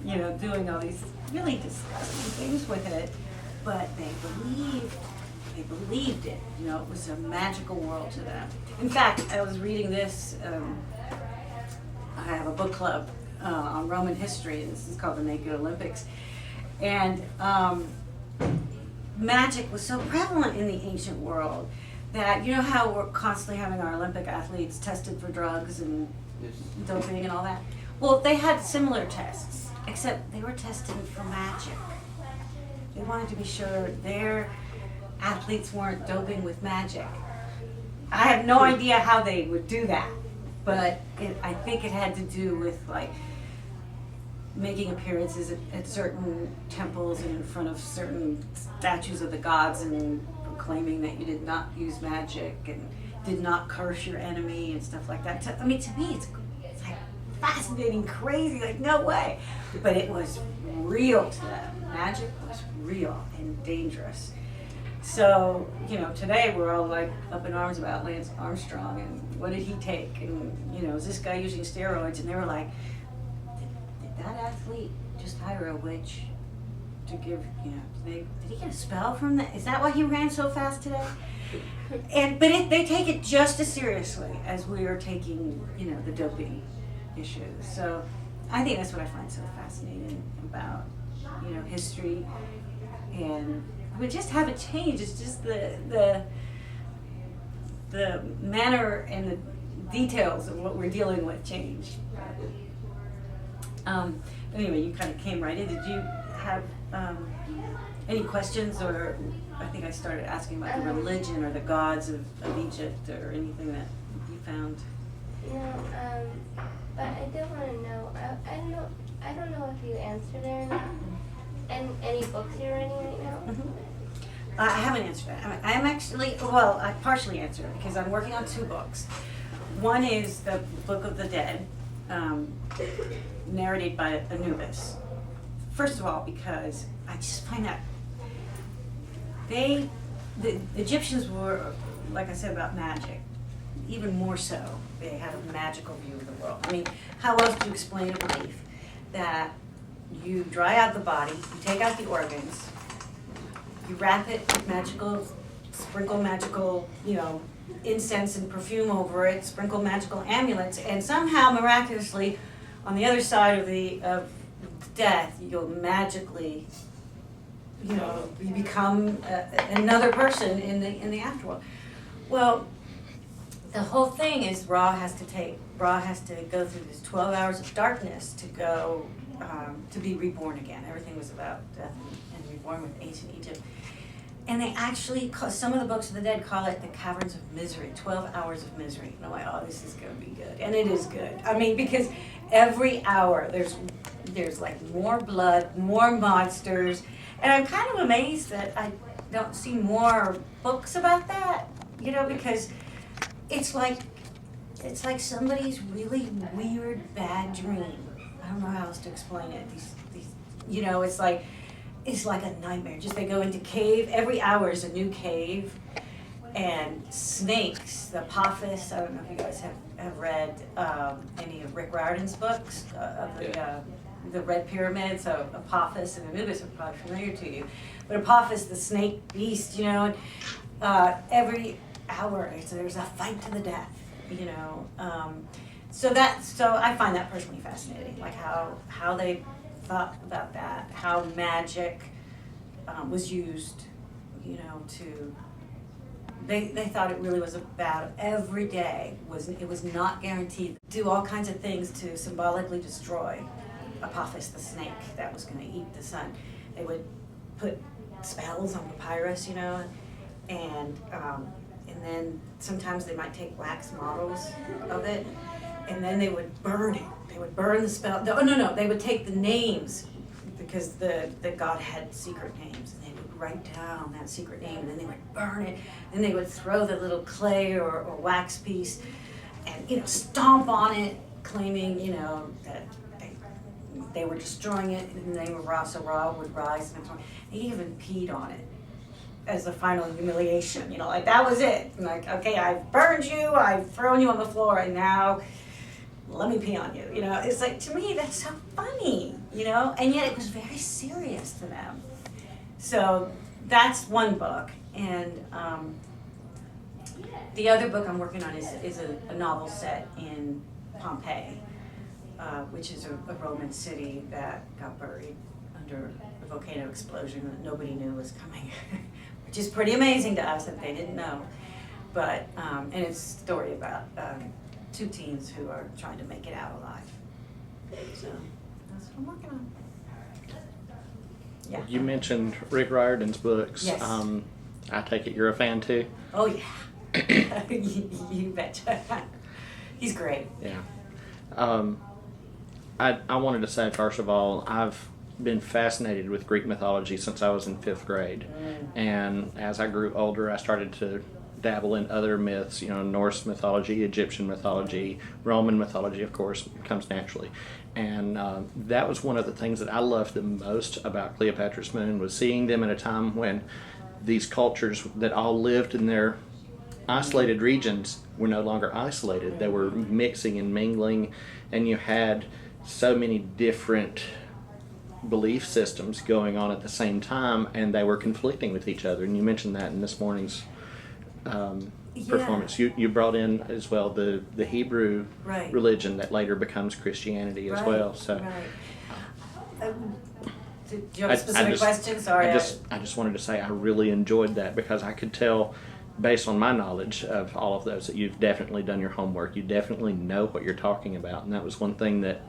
doing all these really disgusting things with it, but they believed it. It was a magical world to them. In fact, I was reading this. I have a book club on Roman history, and this is called the Naked Olympics. And magic was so prevalent in the ancient world that, how we're constantly having our Olympic athletes tested for drugs and doping and all that? Well, they had similar tests, except they were tested for magic. They wanted to be sure their athletes weren't doping with magic. I have no idea how they would do that, but I think it had to do with making appearances at certain temples and in front of certain statues of the gods and proclaiming that you did not use magic and did not curse your enemy and stuff like that. To me, it's like fascinating, crazy, no way. But it was real to them. Magic was real and dangerous. So, today we're all up in arms about Lance Armstrong and what did he take? And, is this guy using steroids? And they were like, did that athlete just hire a witch to give, did he get a spell from that? Is that why he ran so fast today? But they take it just as seriously as we are taking, the doping issues. So I think that's what I find so fascinating about, history. And we just haven't changed. It's just the manner and the details of what we're dealing with changed. Anyway, you kind of came right in. Did you have any questions, or I think I started asking about the religion or the gods of Egypt or anything that you found? No, but I did want to know. I don't know if you answered it or not. And any books you're reading right now? Mm-hmm. I haven't answered that. I'm actually, I partially answered it because I'm working on 2 books. One is the Book of the Dead, narrated by Anubis. First of all, because I just find that the Egyptians were, like I said about magic, even more so. They had a magical view of the world. I mean, how else do you explain a belief that you dry out the body, you take out the organs, you wrap it with sprinkle magical, incense and perfume over it, sprinkle magical amulets, and somehow miraculously, on the other side of death, you'll magically, you become another person in the afterworld. Well, the whole thing is Ra has to go through this 12 hours of darkness to go to be reborn again. Everything was about death and reborn with ancient Egypt. And they actually, some of the books of the dead call it the caverns of misery, 12 hours of misery. And I'm like, oh, this is going to be good. And it is good. I mean, because every hour there's more blood, more monsters. And I'm kind of amazed that I don't see more books about that, because it's like somebody's really weird, bad dream. I don't know how else to explain it. It's like a nightmare. Just they go into cave. Every hour is a new cave, and snakes. The Apophis. I don't know if you guys have read any of Rick Riordan's books of the Red Pyramid. So Apophis and Anubis are probably familiar to you. But Apophis, the snake beast, every hour there's a fight to the death. So I find that personally fascinating, like how they thought about that, how magic was used, they thought it really was about every day it was not guaranteed. Do all kinds of things to symbolically destroy Apophis, the snake that was going to eat the sun. They would put spells on papyrus, and then sometimes they might take wax models of it, and then they would burn it. They would burn the spell. No. They would take the names, because the god had secret names, and they would write down that secret name, and then they would burn it, and they would throw the little clay or wax piece, and stomp on it, claiming that they were destroying it in the name of Ra. So Ra would rise, and they even peed on it as the final humiliation. That was it. Okay, I've burned you, I've thrown you on the floor, and now let me pee on you. It's like, to me, that's so funny. you know, and yet it was very serious to them. So that's one book, and the other book I'm working on is a novel set in Pompeii, which is a Roman city that got buried under a volcano explosion that nobody knew was coming, which is pretty amazing to us that they didn't know. But, and it's a story about two teens who are trying to make it out alive. So that's what I'm working on. Yeah. You mentioned Rick Riordan's books. Yes. I take it you're a fan too? Oh, yeah. You betcha. He's great. Yeah. I wanted to say, first of all, I've been fascinated with Greek mythology since I was in 5th grade. And as I grew older, I started to dabble in other myths, you know, Norse mythology, Egyptian mythology, Roman mythology, of course, comes naturally. And that was one of the things that I loved the most about Cleopatra's Moon, was seeing them at a time when these cultures that all lived in their isolated regions were no longer isolated. They were mixing and mingling, and you had so many different belief systems going on at the same time, and they were conflicting with each other. And you mentioned that in this morning's performance. You brought in as well the Hebrew Right. religion that later becomes Christianity as well. So Right. Do you have a specific question? Sorry. I just wanted to say I really enjoyed that, because I could tell, based on my knowledge of all of those, that you've definitely done your homework. You definitely know what you're talking about, and that was one thing that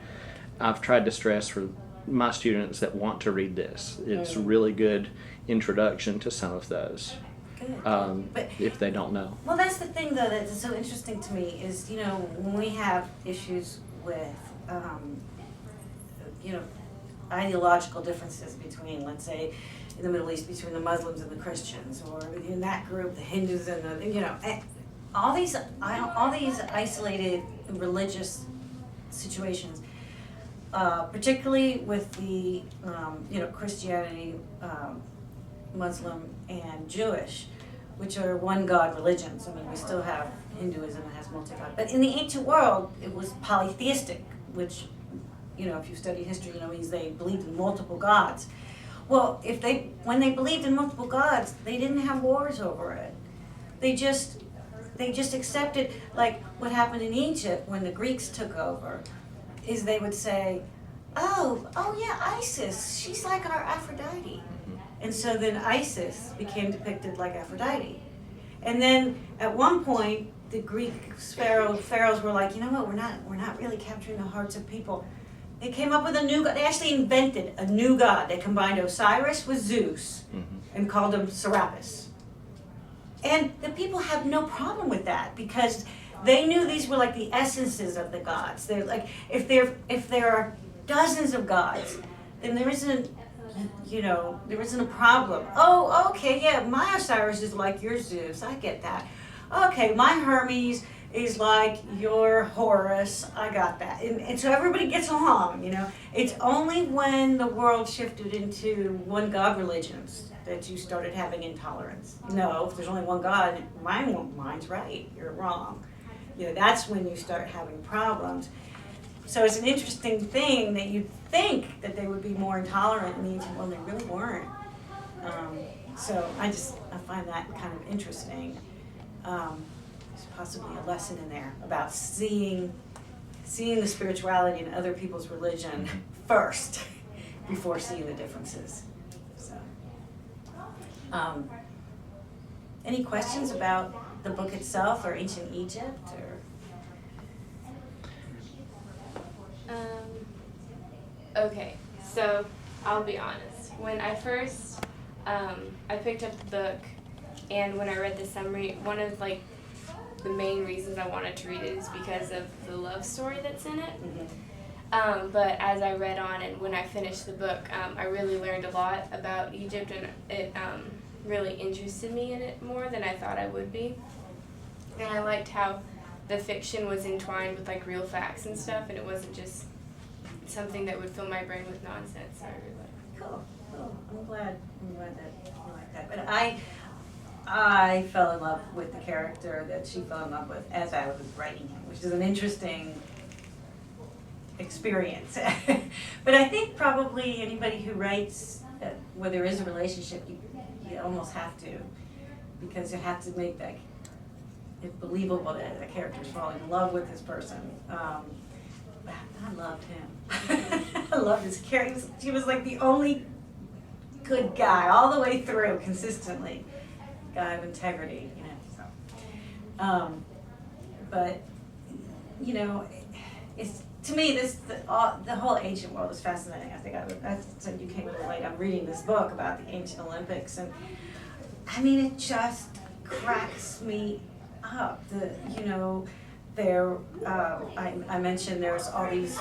I've tried to stress for my students that want to read this. It's a really good introduction to some of those. Good. But If they don't know. well, that's the thing, though, that's so interesting to me is, you know, when we have issues with, you know, ideological differences between, let's say, in the Middle East, between the Muslims and the Christians, or in that group, the Hindus and the, you know, all these isolated religious situations, particularly with the, you know, Christianity, Muslim, and Jewish, which are one God religions. I mean, we still have Hinduism that has multi-God. But in the ancient world, it was polytheistic, which, you know, if you study history, you know, means they believed in multiple gods. Well, when they believed in multiple gods, they didn't have wars over it. They just accepted, like what happened in Egypt when the Greeks took over, is they would say, oh yeah, Isis, she's like our Aphrodite. And so then Isis became depicted like Aphrodite. And then at one point, the Greek pharaohs were like, you know what, we're not really capturing the hearts of people. They came up with a new god. They actually invented a new god. They combined Osiris with Zeus and called him Serapis. And the people have no problem with that, because they knew these were like the essences of the gods. They're like, if there are dozens of gods, then there isn't a problem. Oh, okay, yeah, my Osiris is like your Zeus. I get that. Okay, my Hermes is like your Horus. I got that. And so everybody gets along, you know. It's only when the world shifted into one God religions that you started having intolerance. No, if there's only one God, mine's right, you're wrong. You know, that's when you start having problems. So it's an interesting thing that you'd think that they would be more intolerant in the ancient world. They really weren't. So I find that kind of interesting. There's possibly a lesson in there about seeing the spirituality in other people's religion first before seeing the differences. So, any questions about the book itself or ancient Egypt or? Okay, so I'll be honest. When I first, I picked up the book, and when I read the summary, one of the main reasons I wanted to read it is because of the love story that's in it. But as I read on and when I finished the book, I really learned a lot about Egypt, and it really interested me in it more than I thought I would be. And I liked how the fiction was entwined with real facts and stuff, and it wasn't just something that would fill my brain with nonsense. So I really liked it. Cool. I'm glad that you like that. But I fell in love with the character that she fell in love with as I was writing him, which is an interesting experience. But I think probably anybody who writes where there is a relationship, you almost have to, because you have to make that it believable that the character's falling in love with this person. I loved him. I loved his character. He was like the only good guy all the way through, consistently. Guy of integrity, you know. So, but you know, it's to me the whole ancient world is fascinating. I think I said you came a little late. I'm reading this book about the ancient Olympics, and I mean it just cracks me up. I mentioned there's all these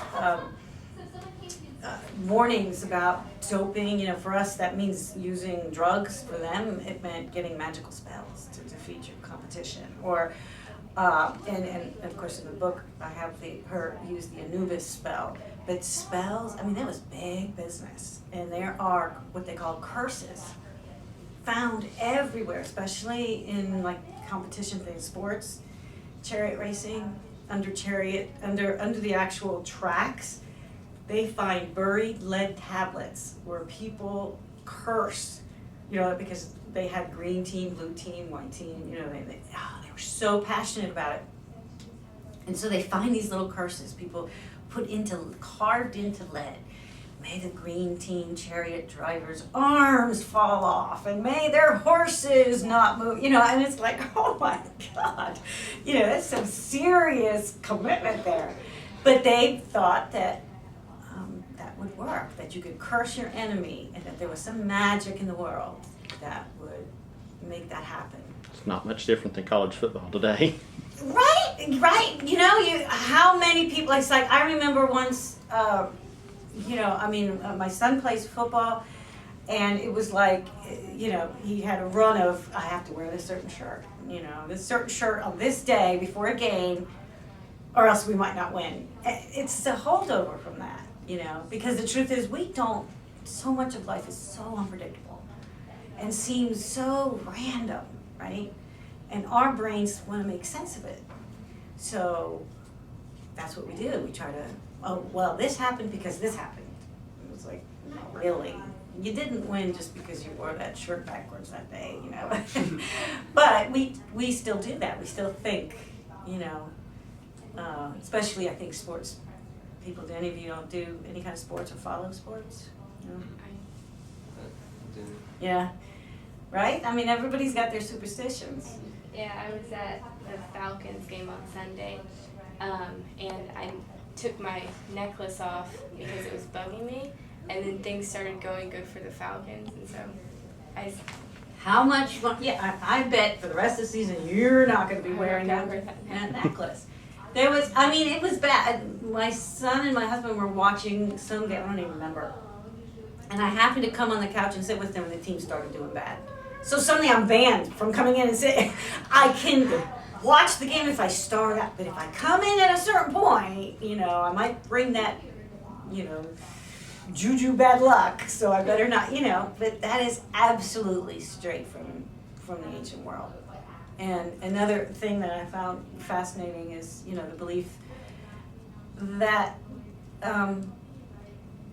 warnings about doping. You know, for us that means using drugs. For them, it meant getting magical spells to defeat your competition. Or, and of course in the book I have her use the Anubis spell. But spells, I mean, that was big business. And there are what they call curses found everywhere, especially in like competition things, sports, chariot racing, under the actual tracks. They find buried lead tablets where people curse, you know, because they had green team, blue team, white team, you know, they were so passionate about it. And so they find these little curses people carved into lead. May the green team chariot drivers' arms fall off, and may their horses not move, you know, and it's like, oh my God, you know, that's some serious commitment there. But they thought that that would work, that you could curse your enemy, and that there was some magic in the world that would make that happen. It's not much different than college football today. Right. You know, how many people, it's like, I remember once, you know, I mean, my son plays football, and it was like, you know, he had a run of, I have to wear this certain shirt, you know, this certain shirt on this day before a game, or else we might not win. It's a holdover from that, you know, because the truth is so much of life is so unpredictable and seems so random, right? And our brains want to make sense of it. So that's what we do. We try to, oh, well, this happened because this happened. It was like, not really. You didn't win just because you wore that shirt backwards that day, you know. But we still do that. We still think, you know, especially I think sports people. Do any of you don't do any kind of sports or follow sports? No? Yeah. Right? I mean, everybody's got their superstitions. Yeah, I was at the Falcons game on Sunday, and I took my necklace off because it was bugging me, and then things started going good for the Falcons, and so How much fun? Yeah, I bet for the rest of the season you're not going to be wearing that necklace. It was bad. My son and my husband were watching some game, I don't even remember, and I happened to come on the couch and sit with them, and the team started doing bad. So suddenly I'm banned from coming in and sitting. I can watch the game if I start up, but if I come in at a certain point, you know, I might bring that, you know, juju bad luck, so I better not, you know. But that is absolutely straight from the ancient world. And another thing that I found fascinating is, you know, the belief that,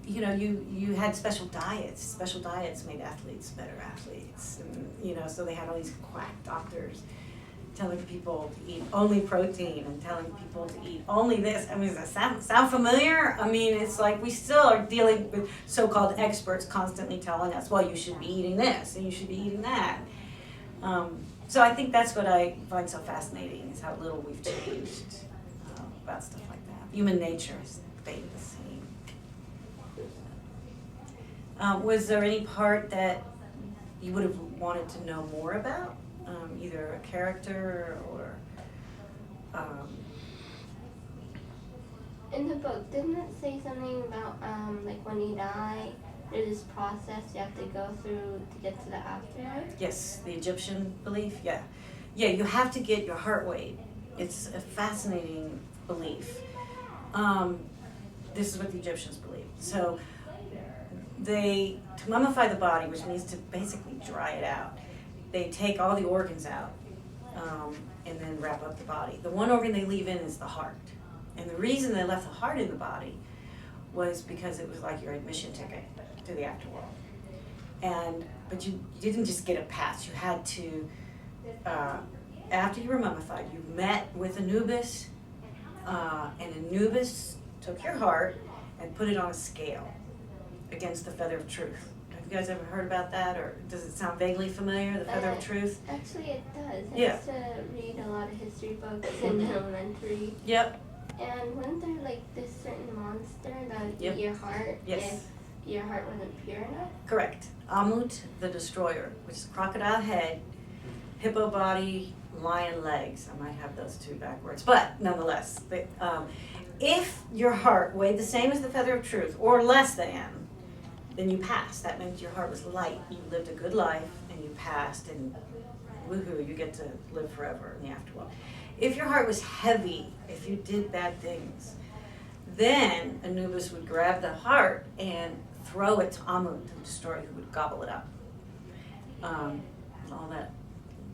you know, you had special diets. Special diets made athletes better athletes. And, you know, so they had all these quack doctors telling people to eat only protein and telling people to eat only this. I mean, does that sound familiar? I mean, it's like we still are dealing with so-called experts constantly telling us, well, you should be eating this and you should be eating that. So I think that's what I find so fascinating, is how little we've changed about stuff like that. Human nature has stayed the same. Was there any part that you would have wanted to know more about? Either a character or... In the book, didn't it say something about, like when you die, there's this process you have to go through to get to the afterlife? Yes, the Egyptian belief, yeah. Yeah, you have to get your heart rate. It's a fascinating belief. This is what the Egyptians believed. So to mummify the body, which means to basically dry it out, they take all the organs out and then wrap up the body. The one organ they leave in is the heart. And the reason they left the heart in the body was because it was like your admission ticket to the afterworld. But you didn't just get a pass. You had to, after you were mummified, you met with Anubis, and Anubis took your heart and put it on a scale against the feather of truth. Have you guys ever heard about that, or does it sound vaguely familiar, the feather of truth? Actually, it does. I Yeah. used to read a lot of history books in elementary. Yep. And wasn't there like this certain monster that would Yep. eat your heart Yes. if your heart wasn't pure enough? Correct. Amut the Destroyer, which is crocodile head, hippo body, lion legs. I might have those two backwards, but nonetheless, if your heart weighed the same as the feather of truth or less than, then you passed. That meant your heart was light. You lived a good life and you passed, and woohoo, you get to live forever in the afterworld. If your heart was heavy, if you did bad things, then Anubis would grab the heart and throw it to Amut, the destroyer, who would gobble it up. All that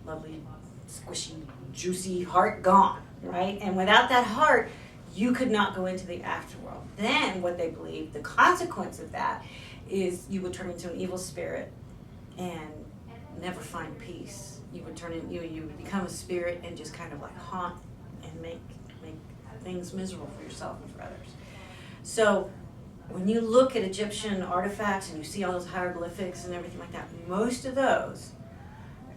lovely, squishy, juicy heart gone, right? And without that heart, you could not go into the afterworld. Then what they believed, the consequence of that is you would turn into an evil spirit and never find peace. You would turn in, you would become a spirit and just kind of like haunt and make things miserable for yourself and for others. So when you look at Egyptian artifacts and you see all those hieroglyphics and everything like that, most of those,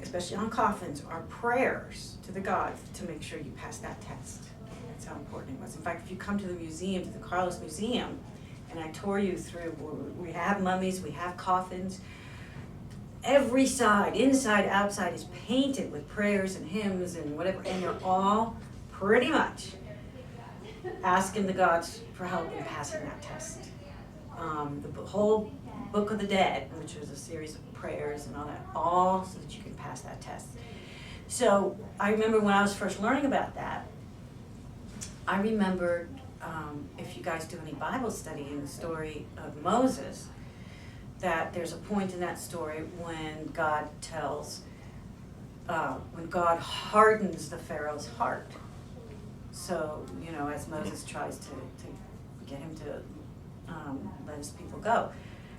especially on coffins, are prayers to the gods to make sure you pass that test. That's how important it was. In fact, if you come to the museum, to the Carlos Museum, and I tour you through, we have mummies, we have coffins, every side, inside, outside, is painted with prayers and hymns and whatever, and they're all pretty much asking the gods for help in passing that test. The whole Book of the Dead, which was a series of prayers and all that, all so that you can pass that test. So I remember when I was first learning about that, I remembered, if you guys do any Bible study in the story of Moses, that there's a point in that story when God tells, when God hardens the Pharaoh's heart. So, you know, as Moses tries to get him to let his people go.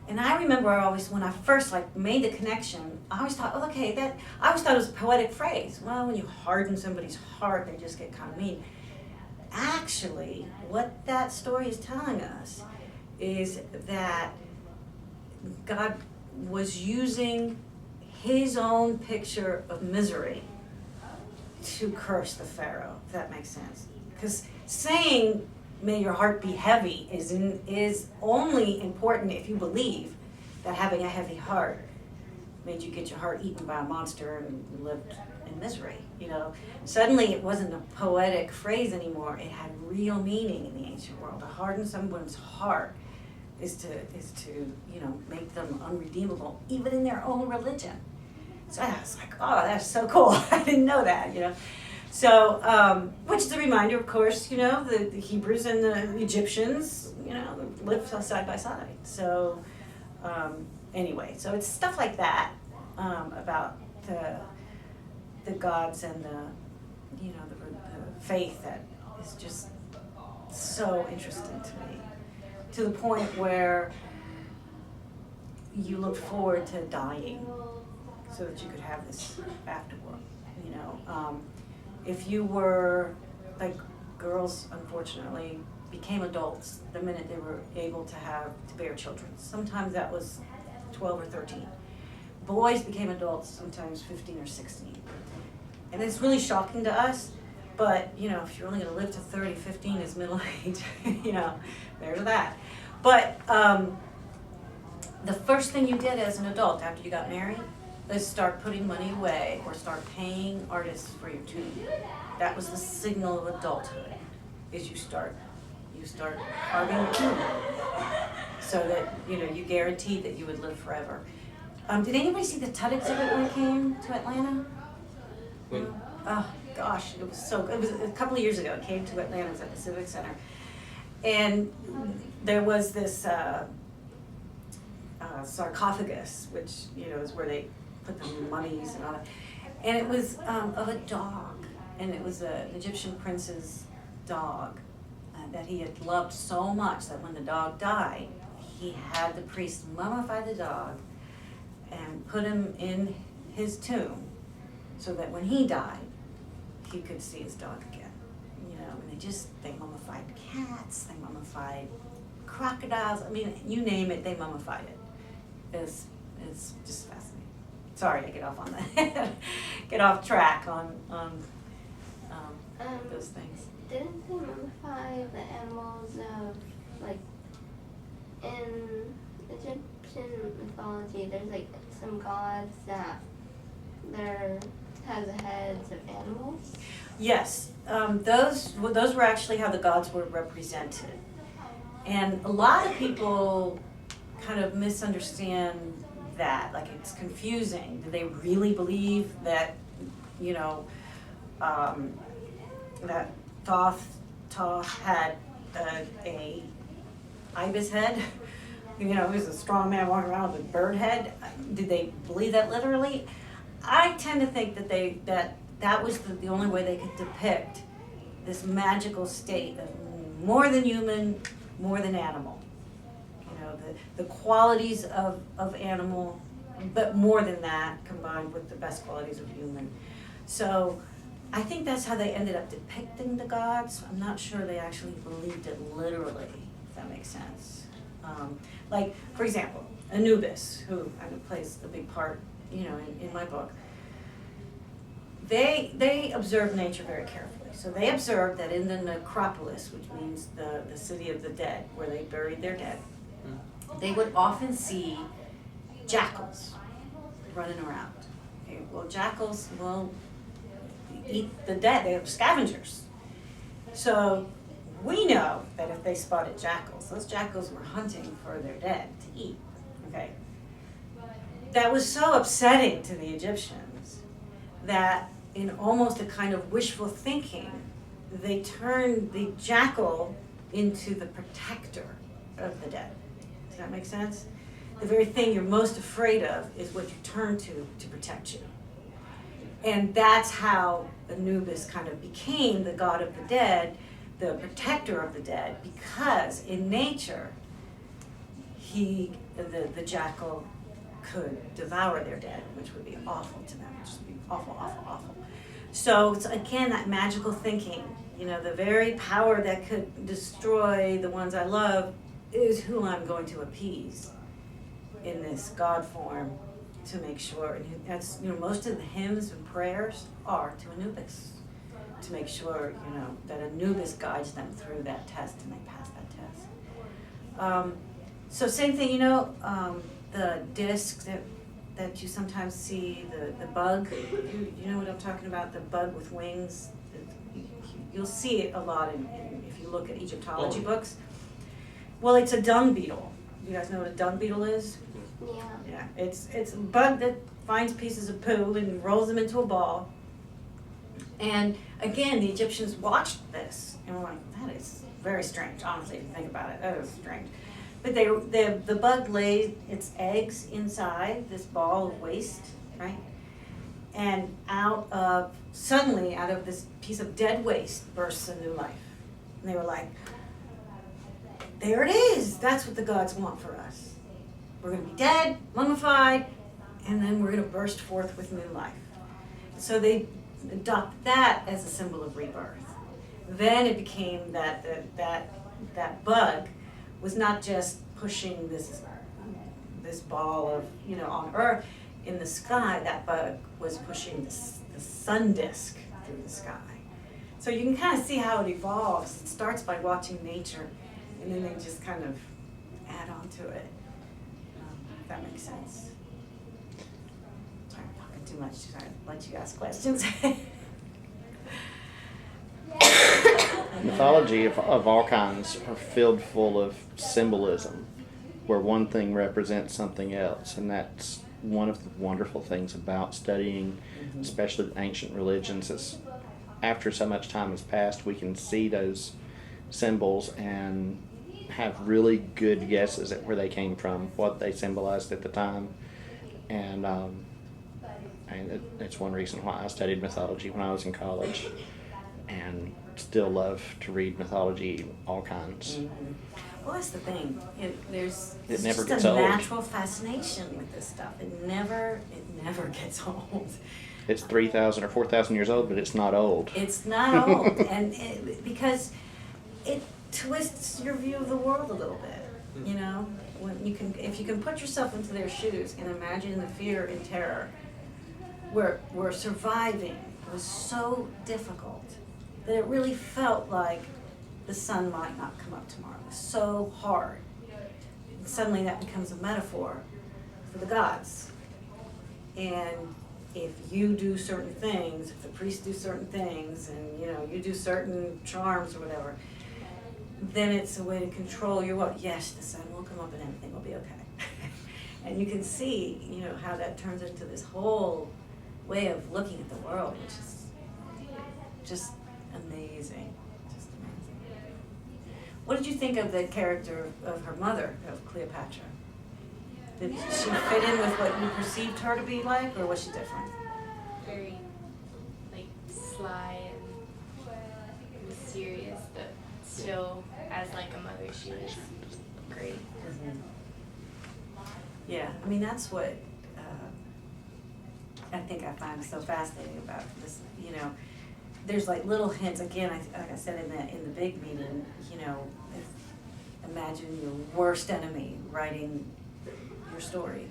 And I remember when I first made the connection, I always thought, oh, okay, I always thought it was a poetic phrase. Well, when you harden somebody's heart, they just get kind of mean. Actually, what that story is telling us is that God was using his own picture of misery to curse the Pharaoh, if that makes sense. Because saying, may your heart be heavy, is only important if you believe that having a heavy heart made you get your heart eaten by a monster and lived in misery. You know, suddenly it wasn't a poetic phrase anymore. It had real meaning in the ancient world. To harden someone's heart is to make them unredeemable, even in their own religion. So I was like, oh, that's so cool. I didn't know that, you know. So, which is a reminder, of course, you know, the Hebrews and the Egyptians, you know, lived side by side. So, anyway, so it's stuff like that about the gods and the faith that is just so interesting to me, to the point where you look forward to dying so that you could have this afterworld. You know, if you were, like, girls unfortunately became adults the minute they were able to bear children. Sometimes that was 12 or 13. Boys became adults sometimes 15 or 16. And it's really shocking to us, but, you know, if you're only going to live to 30, 15 is middle age, you know, there's that. But the first thing you did as an adult after you got married is start putting money away or start paying artists for your tomb. That was the signal of adulthood, is you start carving a tomb so that, you know, you guaranteed that you would live forever. Did anybody see the Tut exhibit when it came to Atlanta? When? Oh gosh, it was so good. It was a couple of years ago. It came to Atlanta. It was at the Civic Center, and there was this sarcophagus, which, you know, is where they put the mummies and all that. And it was of a dog, and it was an Egyptian prince's dog, and that he had loved so much that when the dog died, he had the priest mummify the dog and put him in his tomb so that when he died, he could see his dog again. You know, and they mummified cats, they mummified crocodiles. I mean, you name it, they mummified it. It's just fascinating. Sorry to get off on that, get off track on those things. Didn't they mummify the animals of, like, in Egyptian mythology, there's like some gods that has the heads of animals? Yes, those were actually how the gods were represented. And a lot of people kind of misunderstand that, like it's confusing. Do they really believe that, you know, that Thoth had a ibis head? You know, he was a strong man walking around with a bird head. Did they believe that literally? I tend to think that that was the only way they could depict this magical state of more than human, more than animal. You know, the qualities of animal, but more than that, combined with the best qualities of human. So I think that's how they ended up depicting the gods. I'm not sure they actually believed it literally, if that makes sense. Like, for example, Anubis, who plays a big part, you know, in my book. They observed nature very carefully. So they observed that in the necropolis, which means the city of the dead, where they buried their dead, they would often see jackals running around. Okay, well, jackals will eat the dead. They have scavengers. So we know that if they spotted jackals, those jackals were hunting for their dead to eat. Okay. That was so upsetting to the Egyptians that in almost a kind of wishful thinking, they turned the jackal into the protector of the dead. Does that make sense? The very thing you're most afraid of is what you turn to protect you. And that's how Anubis kind of became the god of the dead, the protector of the dead, because in nature, the jackal could devour their dead, which would be awful to them, just be awful, awful, awful. So it's again that magical thinking, you know, the very power that could destroy the ones I love is who I'm going to appease in this God form to make sure. And that's, you know, most of the hymns and prayers are to Anubis, to make sure, you know, that Anubis guides them through that test and they pass that test. So same thing, you know, the disc that you sometimes see, the bug, you know what I'm talking about, the bug with wings. You'll see it a lot if you look at Egyptology books. Well, it's a dung beetle. You guys know what a dung beetle is? Yeah. Yeah, it's a bug that finds pieces of poo and rolls them into a ball. And again, the Egyptians watched this and were like, that is very strange, honestly, if you think about it, that is strange. But the bug laid its eggs inside this ball of waste, right? And suddenly out of this piece of dead waste bursts a new life. And they were like, there it is, that's what the gods want for us. We're gonna be dead, mummified, and then we're gonna burst forth with new life. So they adopted that as a symbol of rebirth. Then it became that bug was not just pushing this ball of, you know, on Earth in the sky. That bug was pushing the sun disk through the sky. So you can kind of see how it evolves. It starts by watching nature, and then they just kind of add on to it. If that makes sense. Sorry, I'm talking too much. Sorry, I'll let you ask questions. Mythology of all kinds are filled full of symbolism, where one thing represents something else, and that's one of the wonderful things about studying, especially ancient religions, is after so much time has passed, we can see those symbols and have really good guesses at where they came from, what they symbolized at the time, and it's one reason why I studied mythology when I was in college. And still love to read mythology, all kinds. Mm-hmm. Well, that's the thing. There's never just gets a old. natural fascination with this stuff. It never gets old. It's 3,000 or 4,000 years old, but it's not old. It's not old, and because it twists your view of the world a little bit. You know, when if you can put yourself into their shoes and imagine the fear and terror, where surviving was so difficult that it really felt like the sun might not come up tomorrow. It was so hard. And suddenly that becomes a metaphor for the gods. And if you do certain things, if the priests do certain things, and you do certain charms or whatever, then it's a way to control your world. Yes, the sun will come up and everything will be okay. And you can see, how that turns into this whole way of looking at the world, which is just amazing. Just amazing. What did you think of the character of her mother, of Cleopatra? Did she fit in with what you perceived her to be like, or was she different? Very, sly and mysterious, but still, as a mother, she was great. Mm-hmm. Yeah, I mean, that's what I think I find so fascinating about this. There's little hints. Again, like I said in the big meeting, imagine your worst enemy writing your story.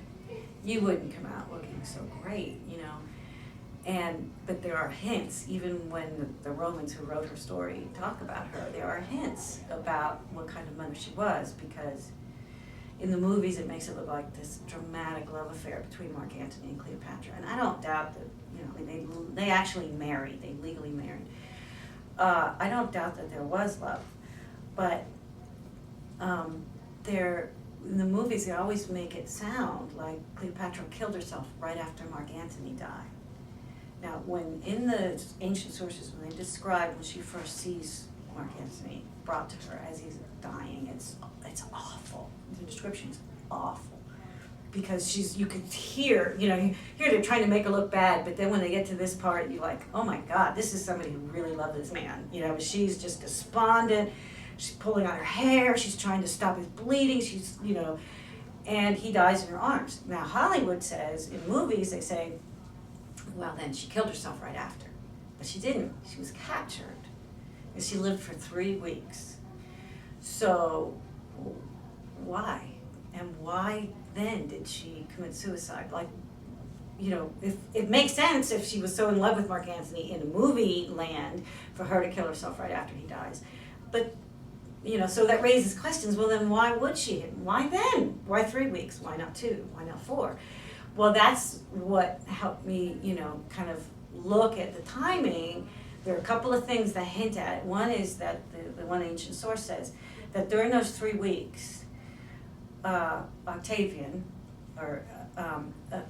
You wouldn't come out looking so great, but there are hints, even when the Romans who wrote her story talk about her, there are hints about what kind of mother she was, because in the movies it makes it look like this dramatic love affair between Mark Antony and Cleopatra. And I don't doubt that, they actually married, they legally married. I don't doubt that there was love, but in the movies they always make it sound like Cleopatra killed herself right after Mark Antony died. Now, when in the ancient sources, when they describe when she first sees Mark Antony brought to her as he's dying, it's awful. The description is awful, because you could hear, here they're trying to make her look bad, but then when they get to this part, you're like, oh my God, this is somebody who really loved this man. She's just despondent. She's pulling on her hair. She's trying to stop his bleeding. She's, and he dies in her arms. Now, Hollywood says, in movies, they say, well, then she killed herself right after. But she didn't. She was captured. And she lived for 3 weeks. So, why? And why then did she commit suicide? If it makes sense if she was so in love with Mark Antony in a movie land for her to kill herself right after he dies. But, so that raises questions. Well, then why would she? Why then? Why 3 weeks? Why not 2? Why not 4? Well, that's what helped me, kind of look at the timing. There are a couple of things that hint at it. One is that the one ancient source says that during those 3 weeks, Octavian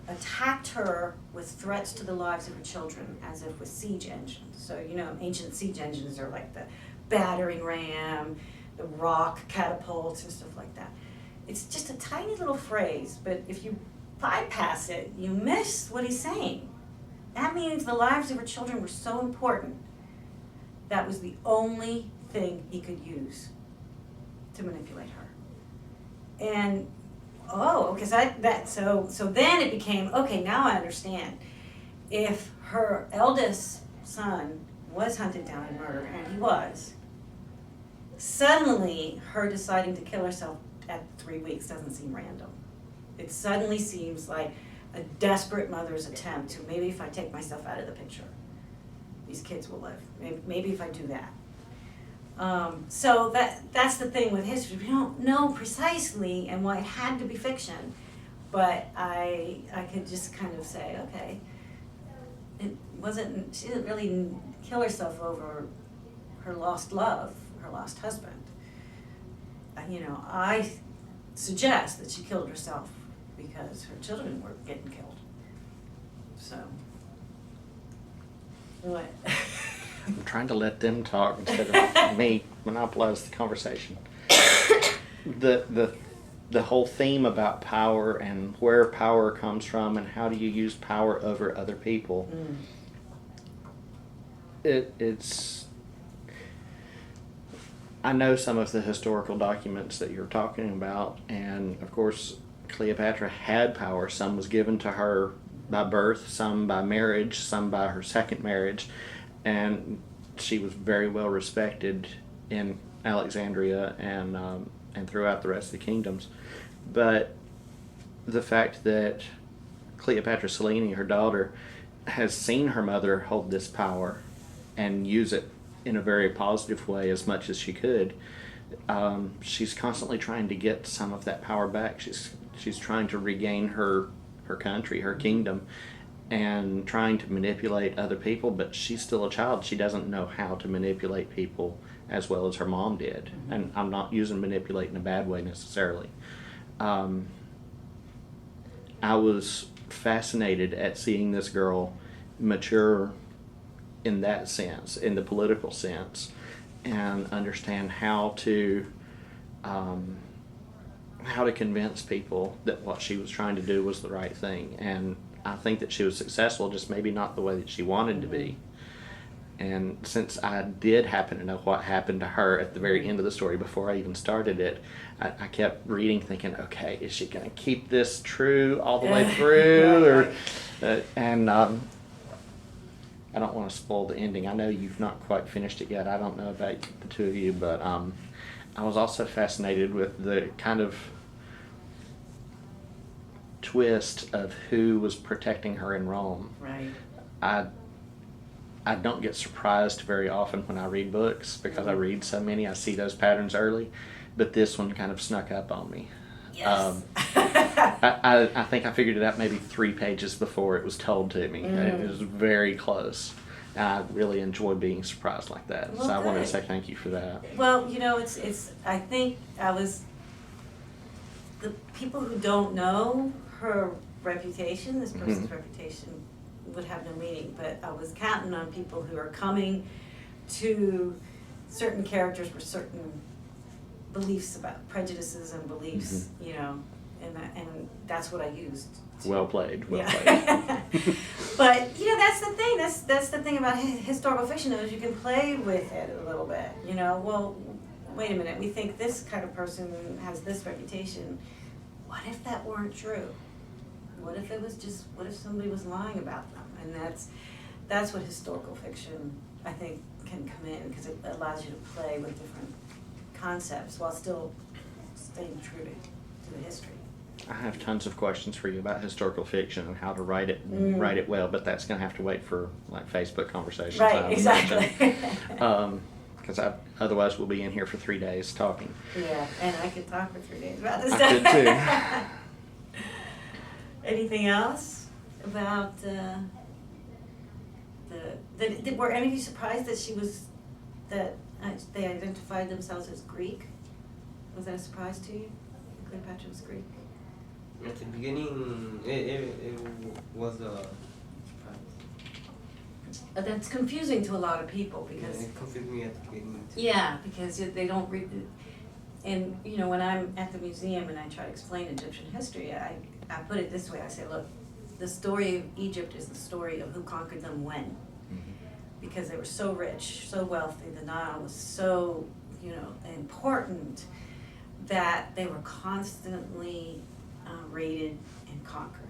attacked her with threats to the lives of her children, as if with siege engines. So, ancient siege engines are like the battering ram, the rock catapults and stuff like that. It's just a tiny little phrase, but if you bypass it, you miss what he's saying. That means the lives of her children were so important. That was the only thing he could use to manipulate her. And so then it became, okay, now I understand. If her eldest son was hunted down and murdered, and he was, suddenly her deciding to kill herself at 3 weeks doesn't seem random. It suddenly seems like a desperate mother's attempt to, maybe if I take myself out of the picture, these kids will live. Maybe if I do that. So that's the thing with history. We don't know precisely and why it had to be fiction, but I could just kind of say, okay, she didn't really kill herself over her lost love, her lost husband. I suggest that she killed herself because her children were getting killed. So, what? I'm trying to let them talk instead of me monopolize the conversation. The whole theme about power and where power comes from and how do you use power over other people. It's I know some of the historical documents that you're talking about, and of course, Cleopatra had power. Some was given to her by birth, some by marriage, some by her second marriage, and she was very well respected in Alexandria and throughout the rest of the kingdoms. But the fact that Cleopatra Selene, her daughter, has seen her mother hold this power and use it in a very positive way as much as she could, she's constantly trying to get some of that power back. She's trying to regain her country, her kingdom, and trying to manipulate other people, but she's still a child. She doesn't know how to manipulate people as well as her mom did. And I'm not using manipulate in a bad way necessarily. I was fascinated at seeing this girl mature in that sense, in the political sense, and understand how to convince people that what she was trying to do was the right thing. And I think that she was successful, just maybe not the way that she wanted to be. And since I did happen to know what happened to her at the very end of the story before I even started it, I kept reading thinking, okay, is she going to keep this true all the way through? Right. I don't want to spoil the ending. I know you've not quite finished it yet. I don't know about the two of you, but I was also fascinated with the kind of twist of who was protecting her in Rome. Right. I don't get surprised very often when I read books because I read so many. I see those patterns early, but this one kind of snuck up on me. Yes. I think I figured it out maybe 3 pages before it was told to me. It was very close. I really enjoy being surprised like that. Well, so I wanted to good. say thank you for that. Well, it's I think the people who don't know her reputation, this person's reputation, would have no meaning, but I was counting on people who are coming to certain characters with certain beliefs about prejudices and beliefs, and that's what I used. Well played. Well Yeah. played. But that's the thing. That's the thing about historical fiction is you can play with it a little bit. Well, wait a minute. We think this kind of person has this reputation. What if that weren't true? What if it was just? What if somebody was lying about them? And that's what historical fiction, I think, can come in, because it allows you to play with different concepts while still staying true to the history. I have tons of questions for you about historical fiction and how to write it well, but that's going to have to wait for like Facebook conversations. Right, exactly. Because otherwise we'll be in here for 3 days talking. Yeah, and I could talk for 3 days about this I stuff. could too. Anything else about were any of you surprised that they identified themselves as Greek? Was that a surprise to you? Cleopatra was Greek? At the beginning, it was a surprise. That's confusing to a lot of people Yeah, because it confused me at the beginning too. yeah, because they don't read. And when I'm at the museum and I try to explain Egyptian history, I put it this way. I say, look, the story of Egypt is the story of who conquered them when. Because they were so rich, so wealthy, the Nile was so, important that they were constantly raided and conquered,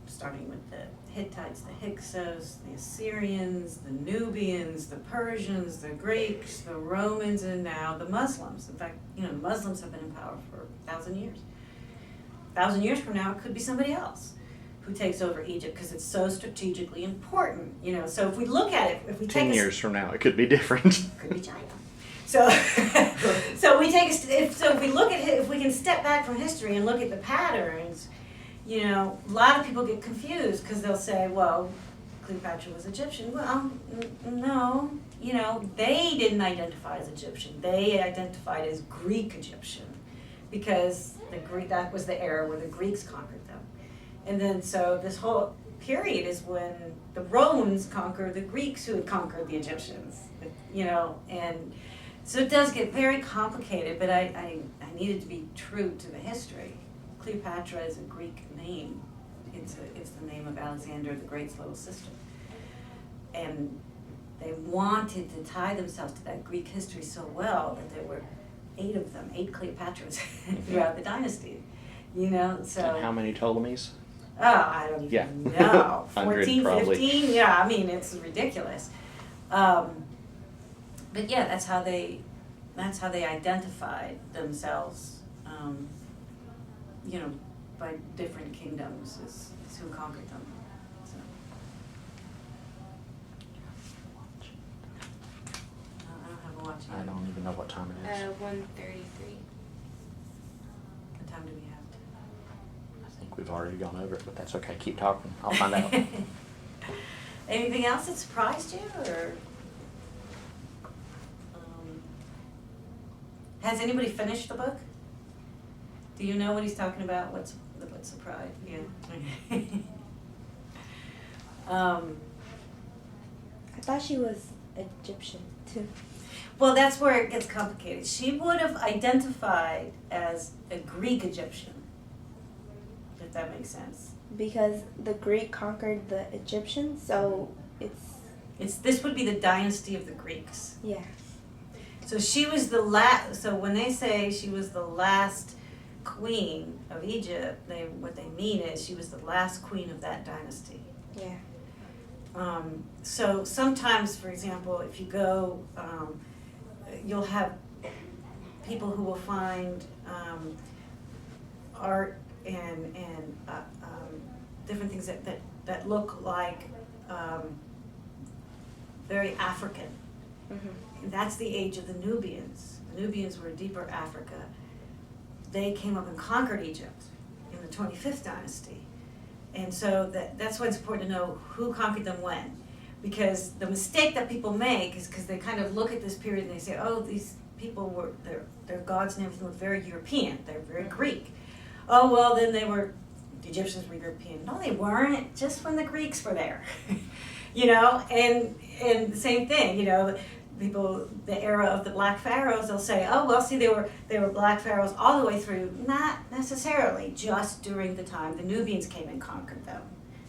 starting with the Hittites, the Hyksos, the Assyrians, the Nubians, the Persians, the Greeks, the Romans, and now the Muslims. In fact, the Muslims have been in power for 1,000 years. 1,000 years from now, it could be somebody else who takes over Egypt because it's so strategically important. So if we look at it, if we take 10 years from now, it could be different. could be China. So, so if we look at it, if we can step back from history and look at the patterns, a lot of people get confused because they'll say, well, Cleopatra was Egyptian. Well, no, they didn't identify as Egyptian. They identified as Greek Egyptian because that was the era where the Greeks conquered them. And then so this whole period is when the Romans conquered the Greeks who had conquered the Egyptians, and so it does get very complicated, but I needed to be true to the history. Cleopatra is a Greek name. It's the name of Alexander the Great's little sister. And they wanted to tie themselves to that Greek history so well that there were 8 of them, 8 Cleopatras throughout the dynasty. You know, so. And how many Ptolemies? Oh, I don't Yeah. even know. 100 14, probably. 15? Yeah, I mean, it's ridiculous. But yeah, that's how they identified themselves, you know, by different kingdoms is who conquered them. So. I don't have a watch I yet. don't even know what time it is. 1:33. What time do we have? I think we've already gone over it, but that's okay. Keep talking. I'll find out. Anything else that surprised you, or has anybody finished the book? Do you know what he's talking about? What surprised? Yeah. I thought she was Egyptian too. Well, that's where it gets complicated. She would have identified as a Greek Egyptian, if that makes sense. Because the Greek conquered the Egyptians, so This would be the dynasty of the Greeks. yeah. So she was the last. So when they say she was the last queen of Egypt, what they mean is she was the last queen of that dynasty. Yeah. So sometimes, for example, if you go, you'll have people who will find art and different things that look like very African. Mm-hmm. That's the age of the Nubians. The Nubians were deeper Africa. They came up and conquered Egypt in the 25th dynasty. And so that's why it's important to know who conquered them when. Because the mistake that people make is because they kind of look at this period and they say, oh, these people were, their gods and everything were very European. They're very Greek. Oh, well, then the Egyptians were European. No, they weren't, just when the Greeks were there. You know, and the same thing, you know, people, the era of the black pharaohs, they'll say, oh, well, see, they were black pharaohs all the way through. Not necessarily, just during the time the Nubians came and conquered them.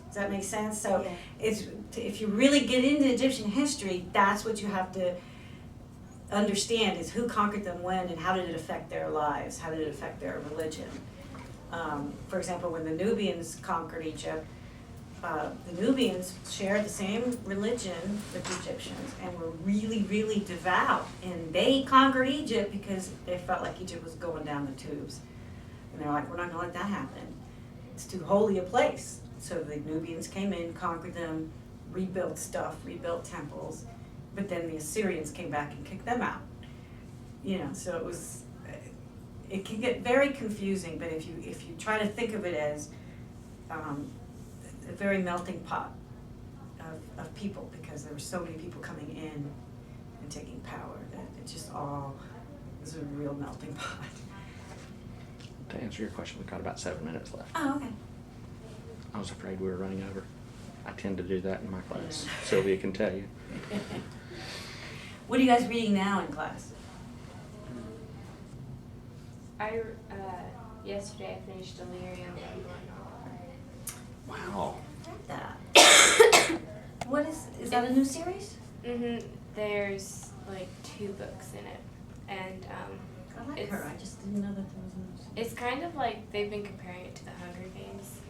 Does that make sense? So Yeah. if you really get into Egyptian history, that's what you have to understand, is who conquered them when and how did it affect their lives, how did it affect their religion. For example, when the Nubians conquered Egypt, the Nubians shared the same religion with the Egyptians and were really, really devout. And they conquered Egypt because they felt like Egypt was going down the tubes. And they're like, we're not going to let that happen. It's too holy a place. So the Nubians came in, conquered them, rebuilt stuff, rebuilt temples. But then the Assyrians came back and kicked them out. You know, so it can get very confusing. But if you try to think of it as a very melting pot of people, because there were so many people coming in and taking power that it just all is a real melting pot. To answer your question, we've got about 7 minutes left. Oh, okay. I was afraid we were running over. I tend to do that in my class. Sylvia can tell you. What are you guys reading now in class? Yesterday I finished Delirium. Wow. That. What is that a new series? There's like 2 books in it, and I like her. I just didn't know that there was a new series. it's kind of like they've been comparing it to the Hunger Games,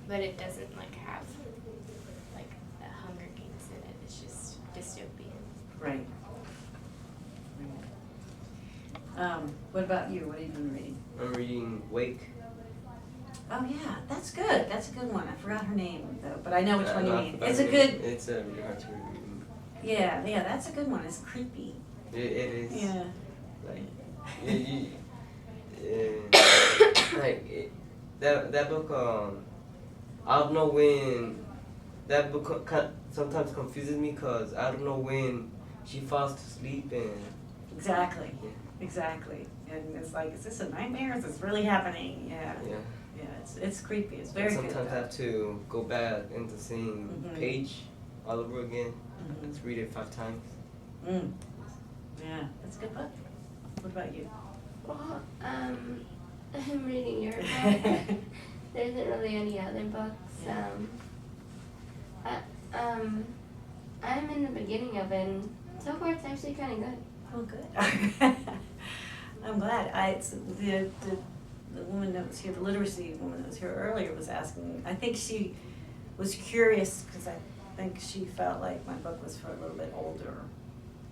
but it doesn't like have like the Hunger Games in it. It's just dystopian. Right. What about you? What have you been reading? I'm reading Wake. Oh yeah, that's good. That's a good one. I forgot her name though, but I know which one you I mean. forgot It's a her good. name. It's really hard to read. Yeah, that's a good one. It's creepy. It is. Yeah. Like, that book. I don't know when. That book sometimes confuses me because I don't know when she falls to sleep and. Exactly. Yeah. Exactly. And it's like, is this a nightmare? Is this really happening? Yeah. Yeah. Yeah. It's creepy. It's very good. Sometimes I have to go back into the same page all over again. Let's read it 5 times. Yeah, that's a good book. What about you? Well, I'm reading your book. There isn't really any other books. Yeah. I'm in the beginning of it, and so far it's actually kind of good. Oh, good. I'm glad. It's the woman that was here, the literacy woman that was here earlier was asking, I think she was curious because I think she felt like my book was for a little bit older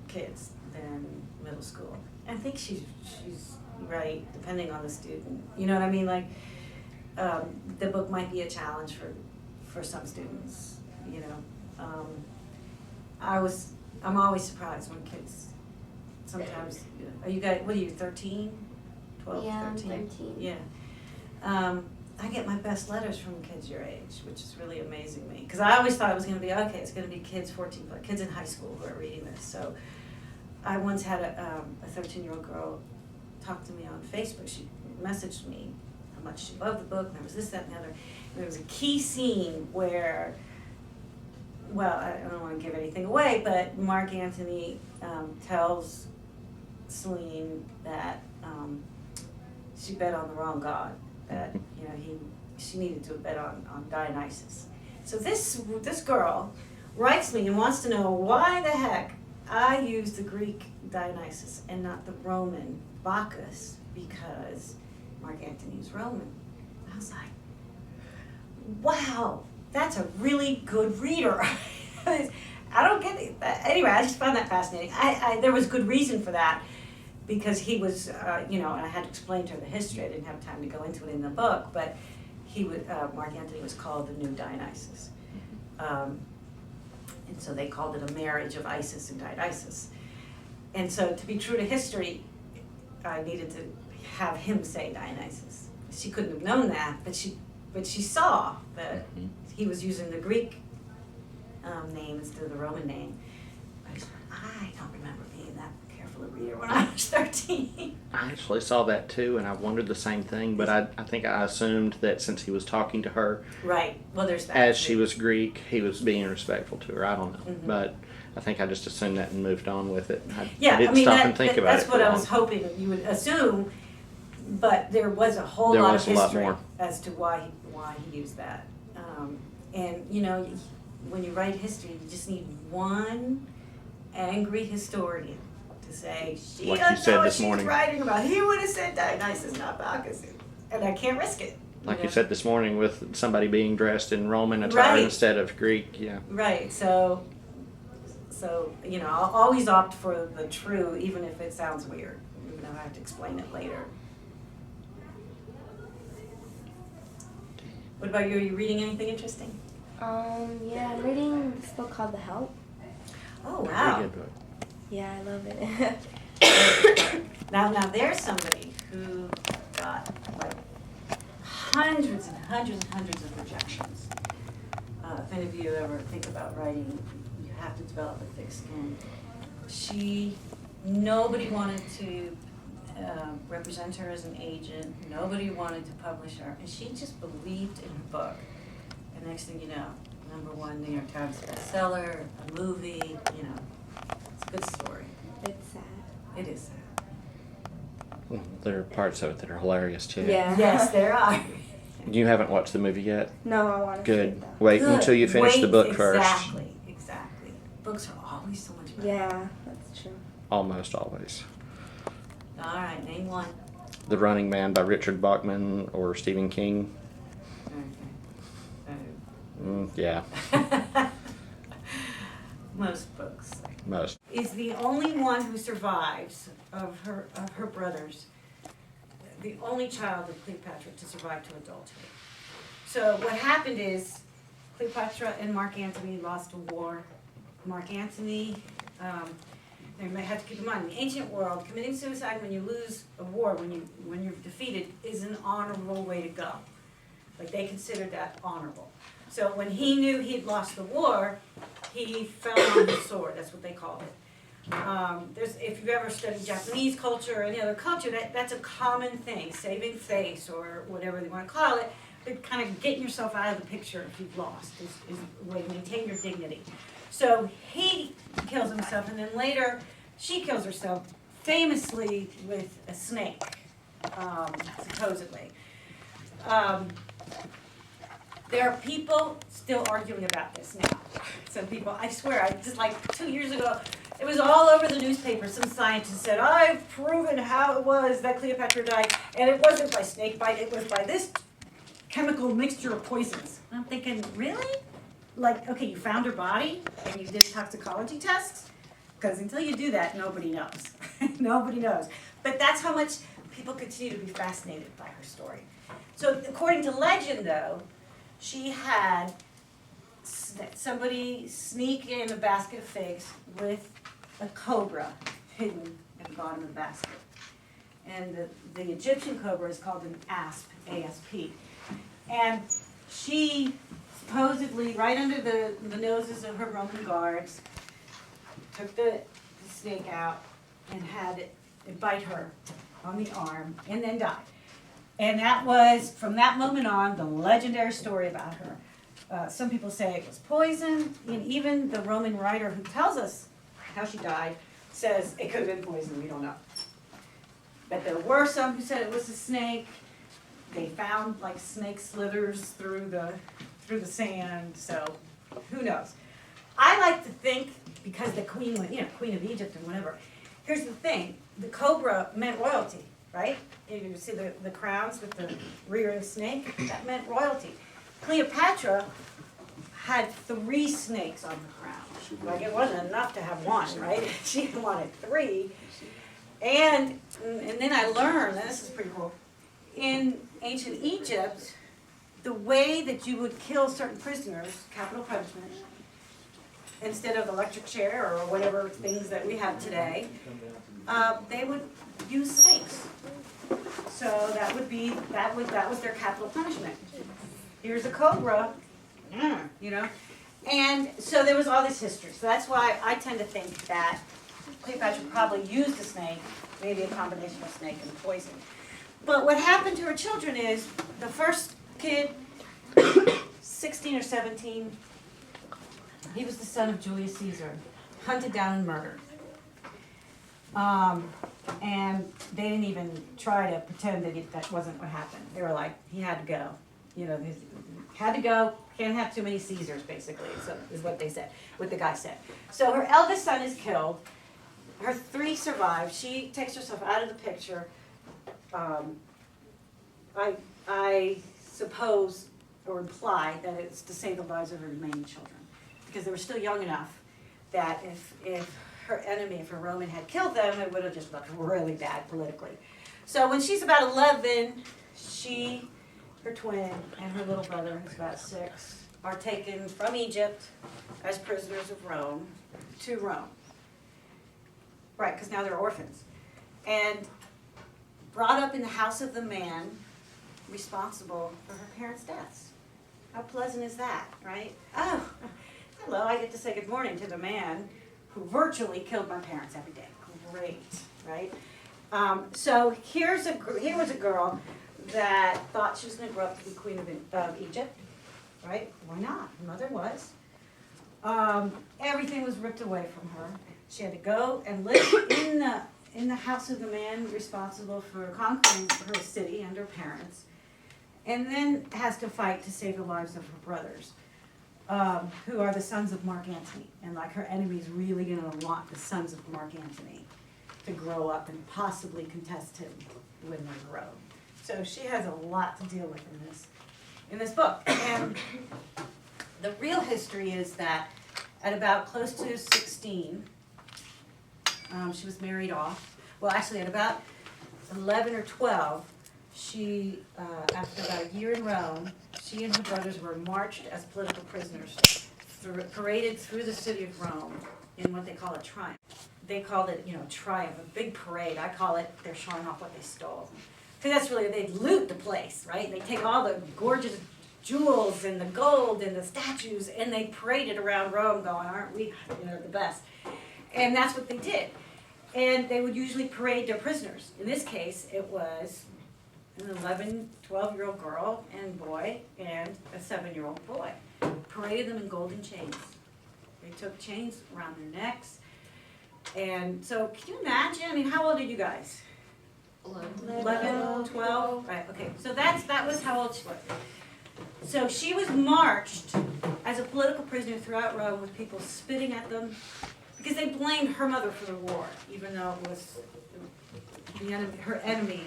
kids than middle school. I think she's right, depending on the student. You know what I mean? Like, the book might be a challenge for some students, you know. I'm always surprised when kids sometimes, are you guys, what are you, 13? 12, Yeah, 13? I'm 13. Yeah. I get my best letters from kids your age, which is really amazing me. Because I always thought it was going to be, okay, it's going to be kids 14, but kids in high school who are reading this. So I once had a 13-year-old girl talk to me on Facebook. She messaged me how much she loved the book, and there was this, that, and the other. And there was a key scene where, well, I don't want to give anything away, but Mark Antony tells Celine that she bet on the wrong god, that, you know, she needed to bet on Dionysus. So this girl writes me and wants to know why the heck I used the Greek Dionysus and not the Roman Bacchus, because Mark Antony is Roman. I was like, wow, that's a really good reader. I don't get it. Anyway, I just found that fascinating. There was good reason for that, because he was, you know, and I had to explain to her the history. I didn't have time to go into it in the book, but Mark Antony was called the new Dionysus. And so they called it a marriage of Isis and Dionysus. And so to be true to history, I needed to have him say Dionysus. She couldn't have known that, but she saw that he was using the Greek name instead of the Roman name. I don't remember being that careful a reader when I was 13. I actually saw that too, and I wondered the same thing, but I think I assumed that since he was talking to her, Right. Well, there's that. as she was Greek, he was being respectful to her. I don't know, but I think I just assumed that and moved on with it. I didn't stop and think about it. That's what I was hoping you would assume, but there was a whole lot of history as to why he used that. And you know, when you write history, you just need one angry historian to say, she Like you doesn't said know what this she's morning. writing about. He would have said Dionysus, not Bacchus. And I can't risk it. Like know? you said this morning, with somebody being dressed in Roman attire Right. instead of Greek, yeah. Right, so you know, I'll always opt for the true, even if it sounds weird, even though I have to explain it later. What about you? Are you reading anything interesting? Yeah, I'm reading this book called The Help. Oh, Very wow. good book. Yeah, I love it. Now there's somebody who got like hundreds and hundreds and hundreds of rejections. If any of you ever think about writing, you have to develop a thick skin. Nobody wanted to represent her as an agent. Nobody wanted to publish her, and she just believed in her book. And next thing you know, #1 New York Times bestseller, a movie. You know, it's a good story. It's sad. It is sad. Well, there are parts of it that are hilarious too. Yeah. Yes, there are. You haven't watched the movie yet? No, I want to see Good. it though. Wait Good. until you finish the Wait, book first. Exactly. Books are always so much better. Yeah, that's true. Almost always. All right, name one. The Running Man by Richard Bachman or Stephen King. Yeah, Most books. most. Is the only one who survives of her brothers, the only child of Cleopatra to survive to adulthood. So what happened is Cleopatra and Mark Antony lost a war. Mark Antony, they may have to keep in mind, in the ancient world, committing suicide when you lose a war, when you're defeated, is an honorable way to go. Like, they considered that honorable. So when he knew he'd lost the war, he fell on his sword. That's what they call it. If you've ever studied Japanese culture or any other culture, that's a common thing. Saving face or whatever they want to call it, but kind of getting yourself out of the picture if you've lost is a way to maintain your dignity. So he kills himself, and then later she kills herself, famously with a snake, supposedly. There are people still arguing about this now. Some people, I swear, I just like 2 years ago, it was all over the newspaper. Some scientist said, I've proven how it was that Cleopatra died, and it wasn't by snake bite, it was by this chemical mixture of poisons. And I'm thinking, really? Like, okay, you found her body, and you did toxicology tests? Because until you do that, nobody knows. Nobody knows. But that's how much people continue to be fascinated by her story. So according to legend, though, she had somebody sneak in a basket of figs with a cobra hidden at the bottom of the basket. And the Egyptian cobra is called an asp, A-S-P. And she supposedly, right under the noses of her Roman guards, took the snake out and had it bite her on the arm and then died. And that was, from that moment on, the legendary story about her. Some people say it was poison, and even the Roman writer who tells us how she died says it could have been poison, we don't know. But there were some who said it was a snake. They found like snake slithers through the sand, so who knows. I like to think, because the queen of Egypt and whatever, here's the thing, the cobra meant royalty, right? You see the crowns with the rearing snake, that meant royalty. Cleopatra had 3 snakes on the crown. Like, it wasn't enough to have one, right? She wanted 3. And then I learned, and this is pretty cool, in ancient Egypt, the way that you would kill certain prisoners, capital punishment, instead of electric chair or whatever things that we have today, they would use snakes. So that was their capital punishment. Here's a cobra, you know. And so there was all this history. So that's why I tend to think that Cleopatra probably used a snake, maybe a combination of snake and poison. But what happened to her children is, the first kid, 16 or 17, he was the son of Julius Caesar, hunted down and murdered. And they didn't even try to pretend that wasn't what happened. They were like, he had to go. You know, he had to go, can't have too many Caesars, basically, so is what they said, what the guy said. So her eldest son is killed. Her 3 survive. She takes herself out of the picture. I suppose or imply that it's to save the lives of her remaining children, because they were still young enough that if her enemy, if a Roman had killed them, it would have just looked really bad politically. So when she's about 11, she, her twin, and her little brother, who's about 6, are taken from Egypt as prisoners of Rome to Rome. Right, because now they're orphans. And brought up in the house of the man responsible for her parents' deaths. How pleasant is that, right? Oh, hello, I get to say good morning to the man who virtually killed my parents every day. Great, right? So here was a girl that thought she was going to grow up to be queen of Egypt, right? Why not? Her mother was. Everything was ripped away from her. She had to go and live in the house of the man responsible for conquering her city and her parents, and then has to fight to save the lives of her brothers, who are the sons of Mark Antony. And like, her enemy's really going to want the sons of Mark Antony to grow up and possibly contest him when they grow. So she has a lot to deal with in this book. And the real history is that at about close to 16, she was married off. Well, actually, at about 11 or 12, she, after about a year in Rome, she and her brothers were marched as political prisoners, paraded through the city of Rome in what they call a triumph. They called it, triumph, a big parade. I call it, they're showing off what they stole. Because that's really, they loot the place, right? They take all the gorgeous jewels and the gold and the statues, and they parade it around Rome going, aren't we, the best? And that's what they did. And they would usually parade their prisoners. In this case, it was an 11, 12-year-old girl and boy and a 7-year-old boy. Paraded them in golden chains. They took chains around their necks. And so, can you imagine? How old are you guys? 11, 12? Right, okay. So that was how old she was. So she was marched as a political prisoner throughout Rome with people spitting at them because they blamed her mother for the war, even though it was her enemy.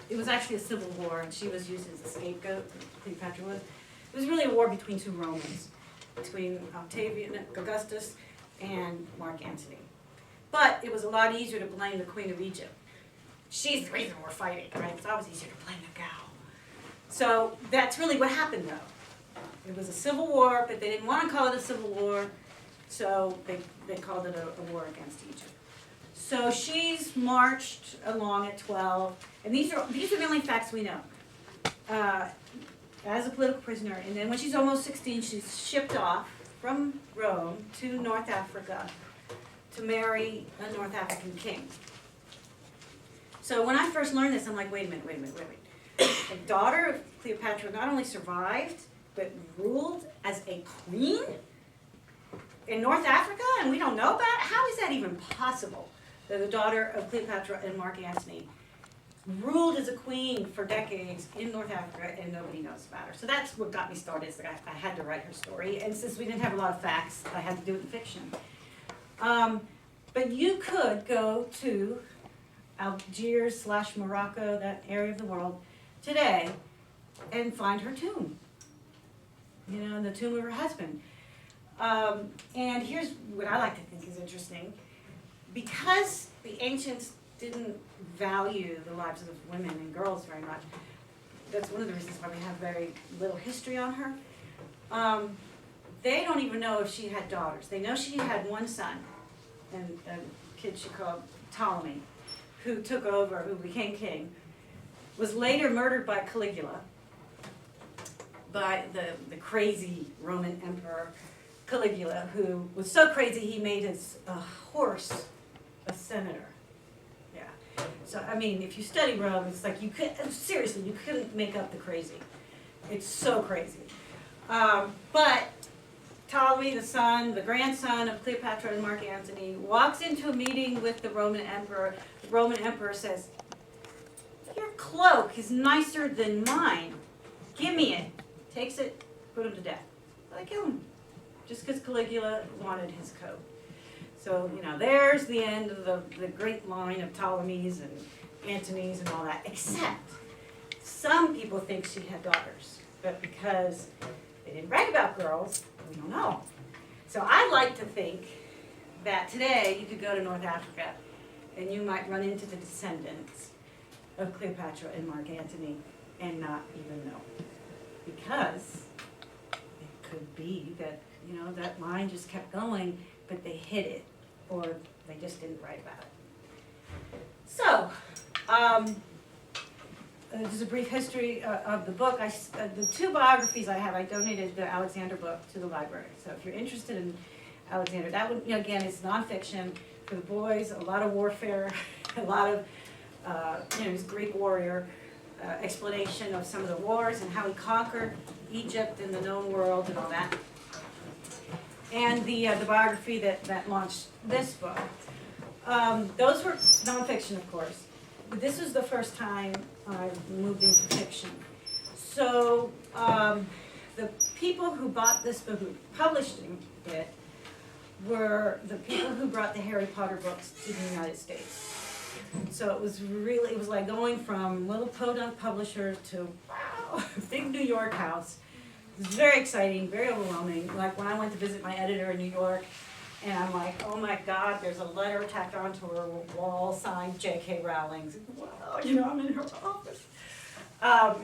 It was actually a civil war, and she was used as a scapegoat. Cleopatra was. It was really a war between two Romans, between Octavian Augustus and Mark Antony. But it was a lot easier to blame the Queen of Egypt. She's the reason we're fighting, right? It's always easier to blame the gal. So that's really what happened, though. It was a civil war, but they didn't want to call it a civil war, so they called it a war against Egypt. So she's marched along at 12, and these are the only facts we know. As a political prisoner, and then when she's almost 16, she's shipped off from Rome to North Africa to marry a North African king. So when I first learned this, I'm like, wait a minute. The daughter of Cleopatra not only survived, but ruled as a queen in North Africa, and we don't know about it? How is that even possible? That the daughter of Cleopatra and Mark Antony ruled as a queen for decades in North Africa, and nobody knows about her. So that's what got me started. So I had to write her story, and since we didn't have a lot of facts, I had to do it in fiction. But you could go to Algiers/Morocco, that area of the world, today, and find her tomb. And the tomb of her husband. And here's what I like to think is interesting. Because the ancients didn't value the lives of women and girls very much, that's one of the reasons why we have very little history on her. They don't even know if she had daughters. They know she had one son, and a kid she called Ptolemy, who took over, who became king, was later murdered by Caligula, by the crazy Roman emperor Caligula, who was so crazy he made his horse a senator. Yeah. So, I mean, if you study Rome, it's like you couldn't make up the crazy. It's so crazy. But Ptolemy, the grandson of Cleopatra and Mark Antony, walks into a meeting with the Roman emperor. The Roman emperor says, "Your cloak is nicer than mine. Give me it." Takes it, put him to death. They kill him. Just because Caligula wanted his coat. So, there's the end of the great line of Ptolemies and Antonys and all that, except some people think she had daughters, but because they didn't write about girls, we don't know. So I like to think that today you could go to North Africa and you might run into the descendants of Cleopatra and Mark Antony and not even know. Because it could be that that line just kept going, but they hid it, or they just didn't write about it. So, just a brief history of the book. The two biographies I have, I donated the Alexander book to the library. So if you're interested in Alexander, that one, again, it's nonfiction for the boys, a lot of warfare, a lot of, he's a Greek warrior, explanation of some of the wars and how he conquered Egypt and the known world and all that. And the biography that launched this book. Those were nonfiction, of course. But this was the first time I moved into fiction. So the people who bought this book, who published it, were the people who brought the Harry Potter books to the United States. So it was like going from little podunk publisher to, wow, big New York house. It was very exciting, very overwhelming. Like when I went to visit my editor in New York, and I'm like, oh my God, there's a letter tacked onto her wall signed J.K. Rowling's. Wow, I'm in her office.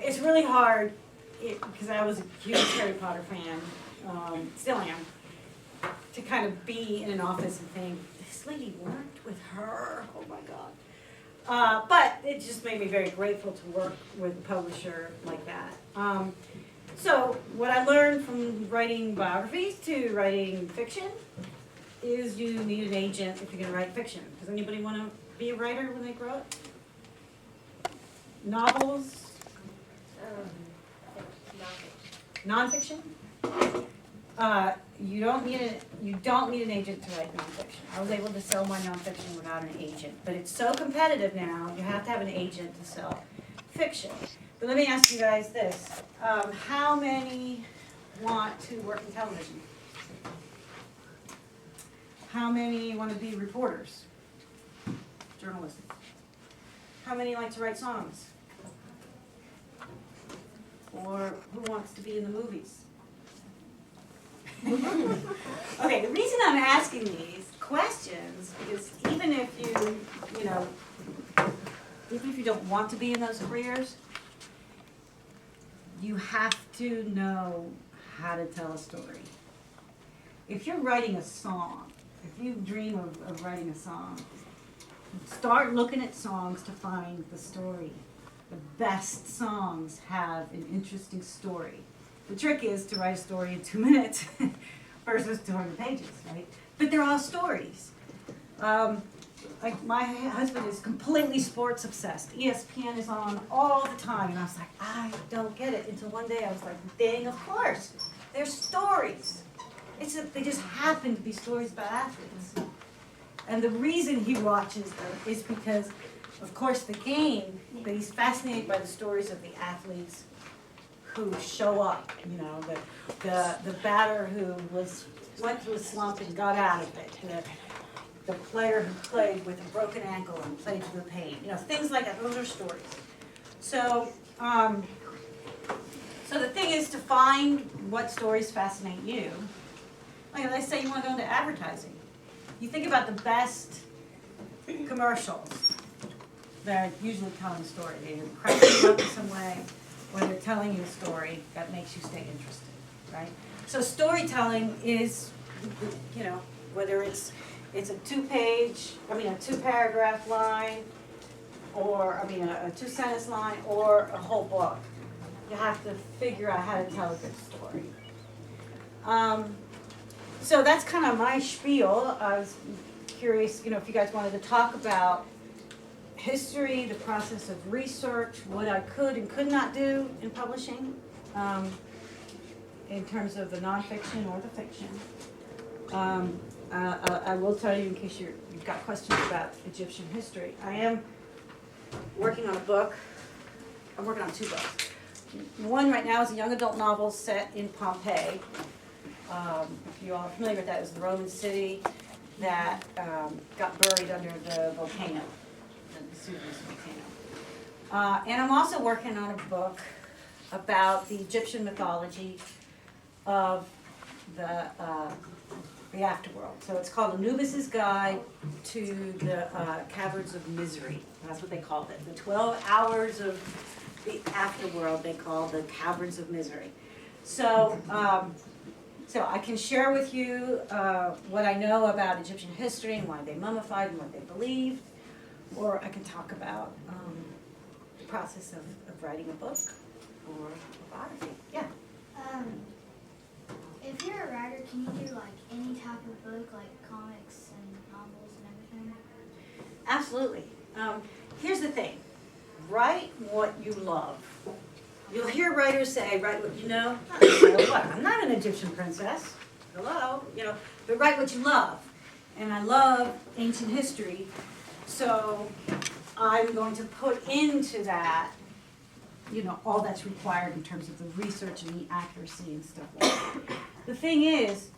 It's really hard because I was a huge Harry Potter fan, still am, to kind of be in an office and think, this lady worked with her, oh my God. But it just made me very grateful to work with a publisher like that. So what I learned from writing biographies to writing fiction is you need an agent if you're going to write fiction. Does anybody want to be a writer when they grow up? Novels? Nonfiction? You don't need an agent to write nonfiction. I was able to sell my nonfiction without an agent, but it's so competitive now. You have to have an agent to sell fiction. But let me ask you guys this. How many want to work in television? How many want to be reporters? Journalists? How many like to write songs? Or who wants to be in the movies? Okay, the reason I'm asking these questions, because even if you don't want to be in those careers, you have to know how to tell a story. If you're writing a song, if you dream of writing a song, start looking at songs to find the story. The best songs have an interesting story. The trick is to write a story in 2 minutes versus 200 pages, right? But they're all stories. Like my husband is completely sports obsessed. ESPN is on all the time, and I was like, I don't get it. Until one day I was like, dang, of course, they're stories. They just happen to be stories about athletes. And the reason he watches them is because, of course, the game, but he's fascinated by the stories of the athletes who show up. You know, the batter who went through a slump and got out of it. The player who played with a broken ankle and played through the pain. You know, things like that. Those are stories. So, so the thing is to find what stories fascinate you. Like, let's say you want to go into advertising. You think about the best commercials. They're usually telling a story. They're cracking you up in some way, or they're telling you a story that makes you stay interested, right? So storytelling is, you know, whether it's a two-paragraph line, or, a two-sentence line, or a whole book. You have to figure out how to tell a good story. So that's kind of my spiel. I was curious, if you guys wanted to talk about history, the process of research, what I could and could not do in publishing, in terms of the nonfiction or the fiction. I will tell you, in case you've got questions about Egyptian history, I am working on a book. I'm working on 2 books. One right now is a young adult novel set in Pompeii. If you all are familiar with that, it was the Roman city that got buried under the volcano, the Vesuvius volcano. And I'm also working on a book about the Egyptian mythology of the afterworld. So it's called Anubis's Guide to the Caverns of Misery. That's what they called it. The 12 hours of the afterworld they call the Caverns of Misery. So, so I can share with you what I know about Egyptian history and why they mummified and what they believed, or I can talk about the process of writing a book or a biography. Yeah. If you're a writer, can you do like any type of book, like comics and novels and everything? Absolutely. Here's the thing. Write what you love. You'll hear writers say, write what you know. What? I'm not an Egyptian princess. Hello? But write what you love. And I love ancient history, so I'm going to put into that, all that's required in terms of the research and the accuracy and stuff like that. The thing is,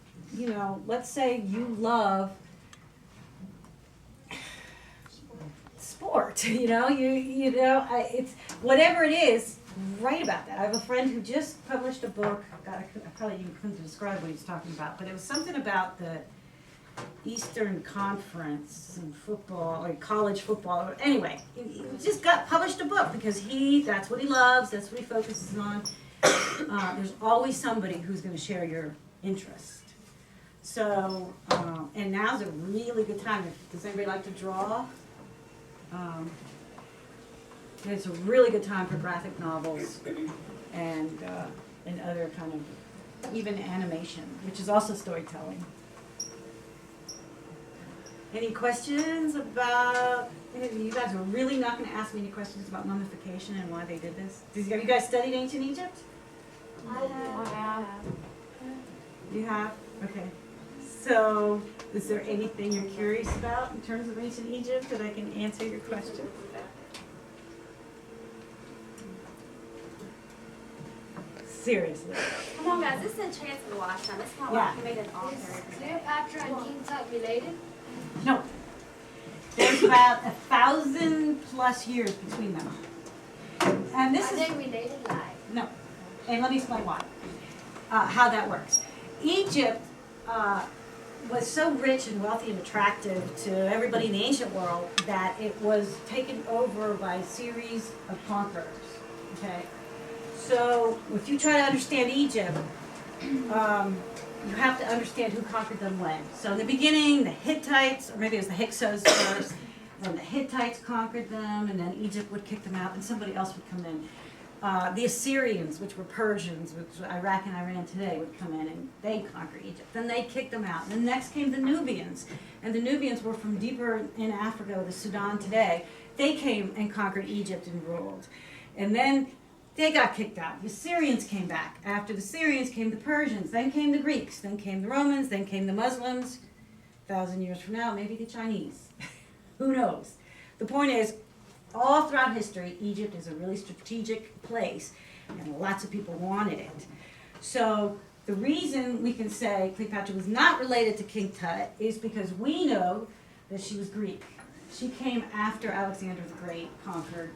let's say you love sport, it's whatever it is, write about that. I have a friend who just published a book. God, I probably even couldn't describe what he's talking about, but it was something about the Eastern Conference and football, like college football. Anyway, he just published a book because that's what he loves, that's what he focuses on. There's always somebody who's going to share your interest. So, and now's a really good time. Does anybody like to draw? It's a really good time for graphic novels and other kind of, even animation, which is also storytelling. Any questions about, you guys are really not going to ask me any questions about mummification and why they did this? Have you guys studied ancient Egypt? I have. You have? Okay. So, is there anything you're curious about in terms of ancient Egypt that I can answer your question? Seriously. Come on, guys, this is a chance of a lifetime. It's not Yeah. like you made an author. Is Cleopatra and King Tut related? No. There's about 1,000+ years between them. And this Are is they related? Like, no. And let me explain why. How that works. Egypt was so rich and wealthy and attractive to everybody in the ancient world that it was taken over by a series of conquerors. Okay? So if you try to understand Egypt, you have to understand who conquered them when. So in the beginning, the Hittites, or maybe it was the Hyksos first, then the Hittites conquered them, and then Egypt would kick them out, and somebody else would come in. The Assyrians, which were Persians, which Iraq and Iran today, would come in and they conquer Egypt. Then they kicked them out. Then next came the Nubians. And the Nubians were from deeper in Africa, the Sudan today. They came and conquered Egypt and ruled. And then they got kicked out. The Assyrians came back. After the Assyrians came the Persians. Then came the Greeks. Then came the Romans. Then came the Muslims. 1,000 years from now, maybe the Chinese. Who knows? The point is, all throughout history, Egypt is a really strategic place, and lots of people wanted it. So the reason we can say Cleopatra was not related to King Tut is because we know that she was Greek. She came after Alexander the Great conquered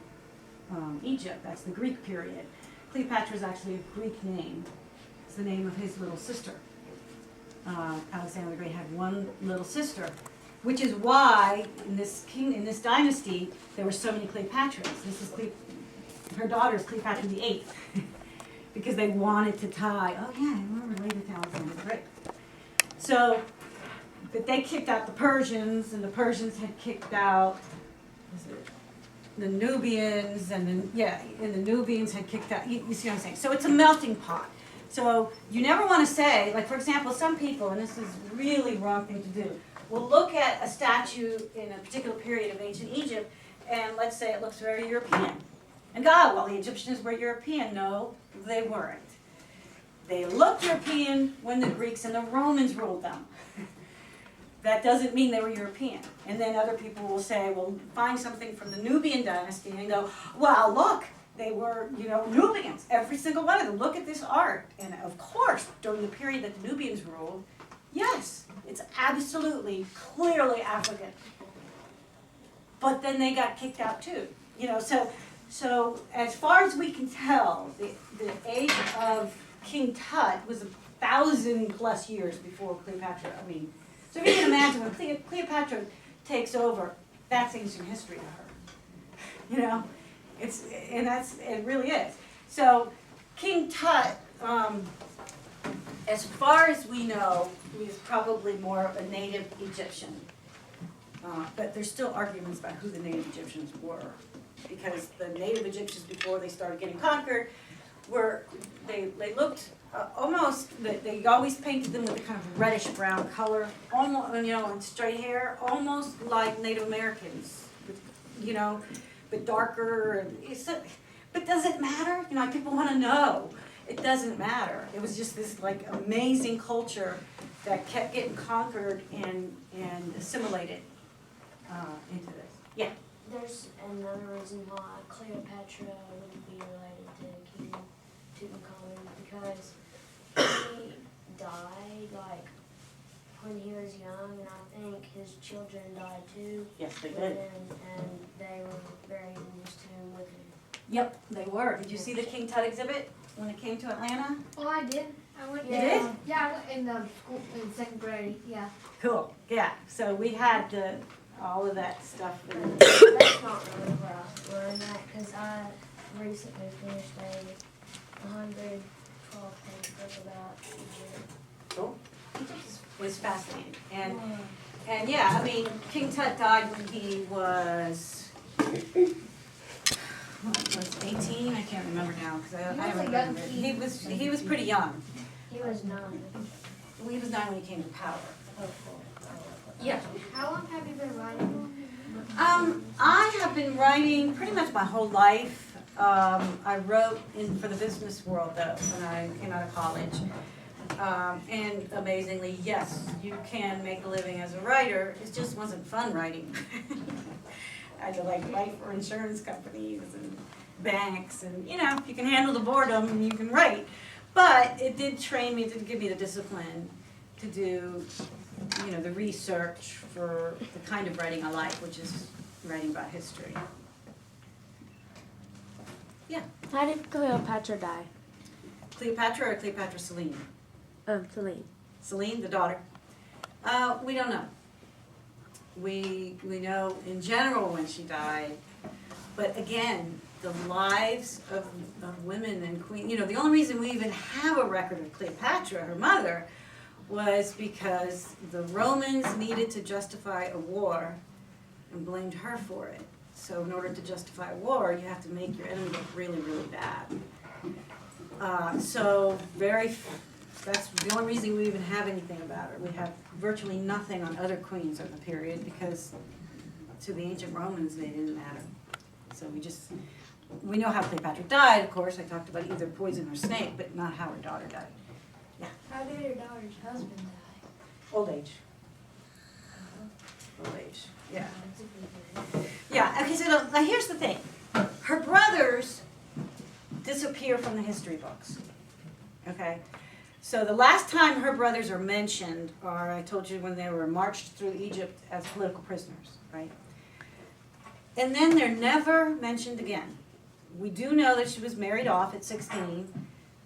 Egypt. That's the Greek period. Cleopatra is actually a Greek name. It's the name of his little sister. Alexander the Great had one little sister. Which is why in this dynasty there were so many Cleopatras. This is her daughter is Cleopatra the VIII, because they wanted to tie. Oh yeah, we're related to Alexander the Great. So, but they kicked out the Persians, and the Persians had kicked out the Nubians, and the Nubians had kicked out. You see what I'm saying? So it's a melting pot. So you never want to say, like for example, some people, and this is really wrong thing to do. We'll look at a statue in a particular period of ancient Egypt, and let's say it looks very European. And well, the Egyptians were European. No, they weren't. They looked European when the Greeks and the Romans ruled them. That doesn't mean they were European. And then other people will say, well, find something from the Nubian dynasty, and go, well, look, they were, Nubians. Every single one of them. Look at this art. And of course, during the period that the Nubians ruled, yes, it's absolutely, clearly African. But then they got kicked out too. So as far as we can tell, the age of King Tut was 1,000+ years before Cleopatra. So if you can imagine when Cleopatra takes over, that's ancient history to her. It really is. So King Tut, as far as we know, he was probably more of a native Egyptian. But there's still arguments about who the native Egyptians were. Because the native Egyptians, before they started getting conquered, they looked almost, they always painted them with a kind of reddish brown color, almost, and straight hair, almost like Native Americans, but darker. But does it matter? People want to know. It doesn't matter. It was just this amazing culture that kept getting conquered and assimilated into this. Yeah. There's another reason why Cleopatra wouldn't be related to King Tutankhamun, because he died when he was young, and I think his children died too. Yes, they did. And they were very used to him with him. Yep, they were. Did you see the King Tut exhibit when it came to Atlanta? Oh, I did. I went. You did? Yeah, I went in school in second grade. Yeah. Cool. Yeah. So we had all of that stuff. That's not really where I learned that, because I recently finished a 112-page book about Egypt. Cool. Egypt was fascinating, and yeah, King Tut died when he was 18. I can't remember now because I was a remember. young kid. He was pretty young. He was 9. He was 9 when he came to power. Yeah. How long have you been writing? I have been writing pretty much my whole life. I wrote for the business world though when I came out of college. And amazingly, yes, you can make a living as a writer. It just wasn't fun writing. I had to write for insurance companies and banks, and if you can handle the boredom, you can write. But it did train me, it did give me the discipline to do, you know, the research for the kind of writing I like, which is writing about history. Yeah. How did Cleopatra die? Cleopatra or Cleopatra Selene? Celine. Selene, the daughter. We don't know. We know in general when she died, but again, the lives of women and queens, you know, the only reason we even have a record of Cleopatra, her mother, was because the Romans needed to justify a war and blamed her for it. So in order to justify a war, you have to make your enemy look really, really bad. That's the only reason we even have anything about her. We have virtually nothing on other queens of the period because to the ancient Romans they didn't matter. So we know how Cleopatra died, of course. I talked about either poison or snake, but not how her daughter died. Yeah. How did her daughter's husband die? Old age. Old age. Yeah. Yeah. Okay. So now here's the thing. Her brothers disappear from the history books. Okay. So the last time her brothers are mentioned are, I told you, when they were marched through Egypt as political prisoners, right? And then they're never mentioned again. We do know that she was married off at 16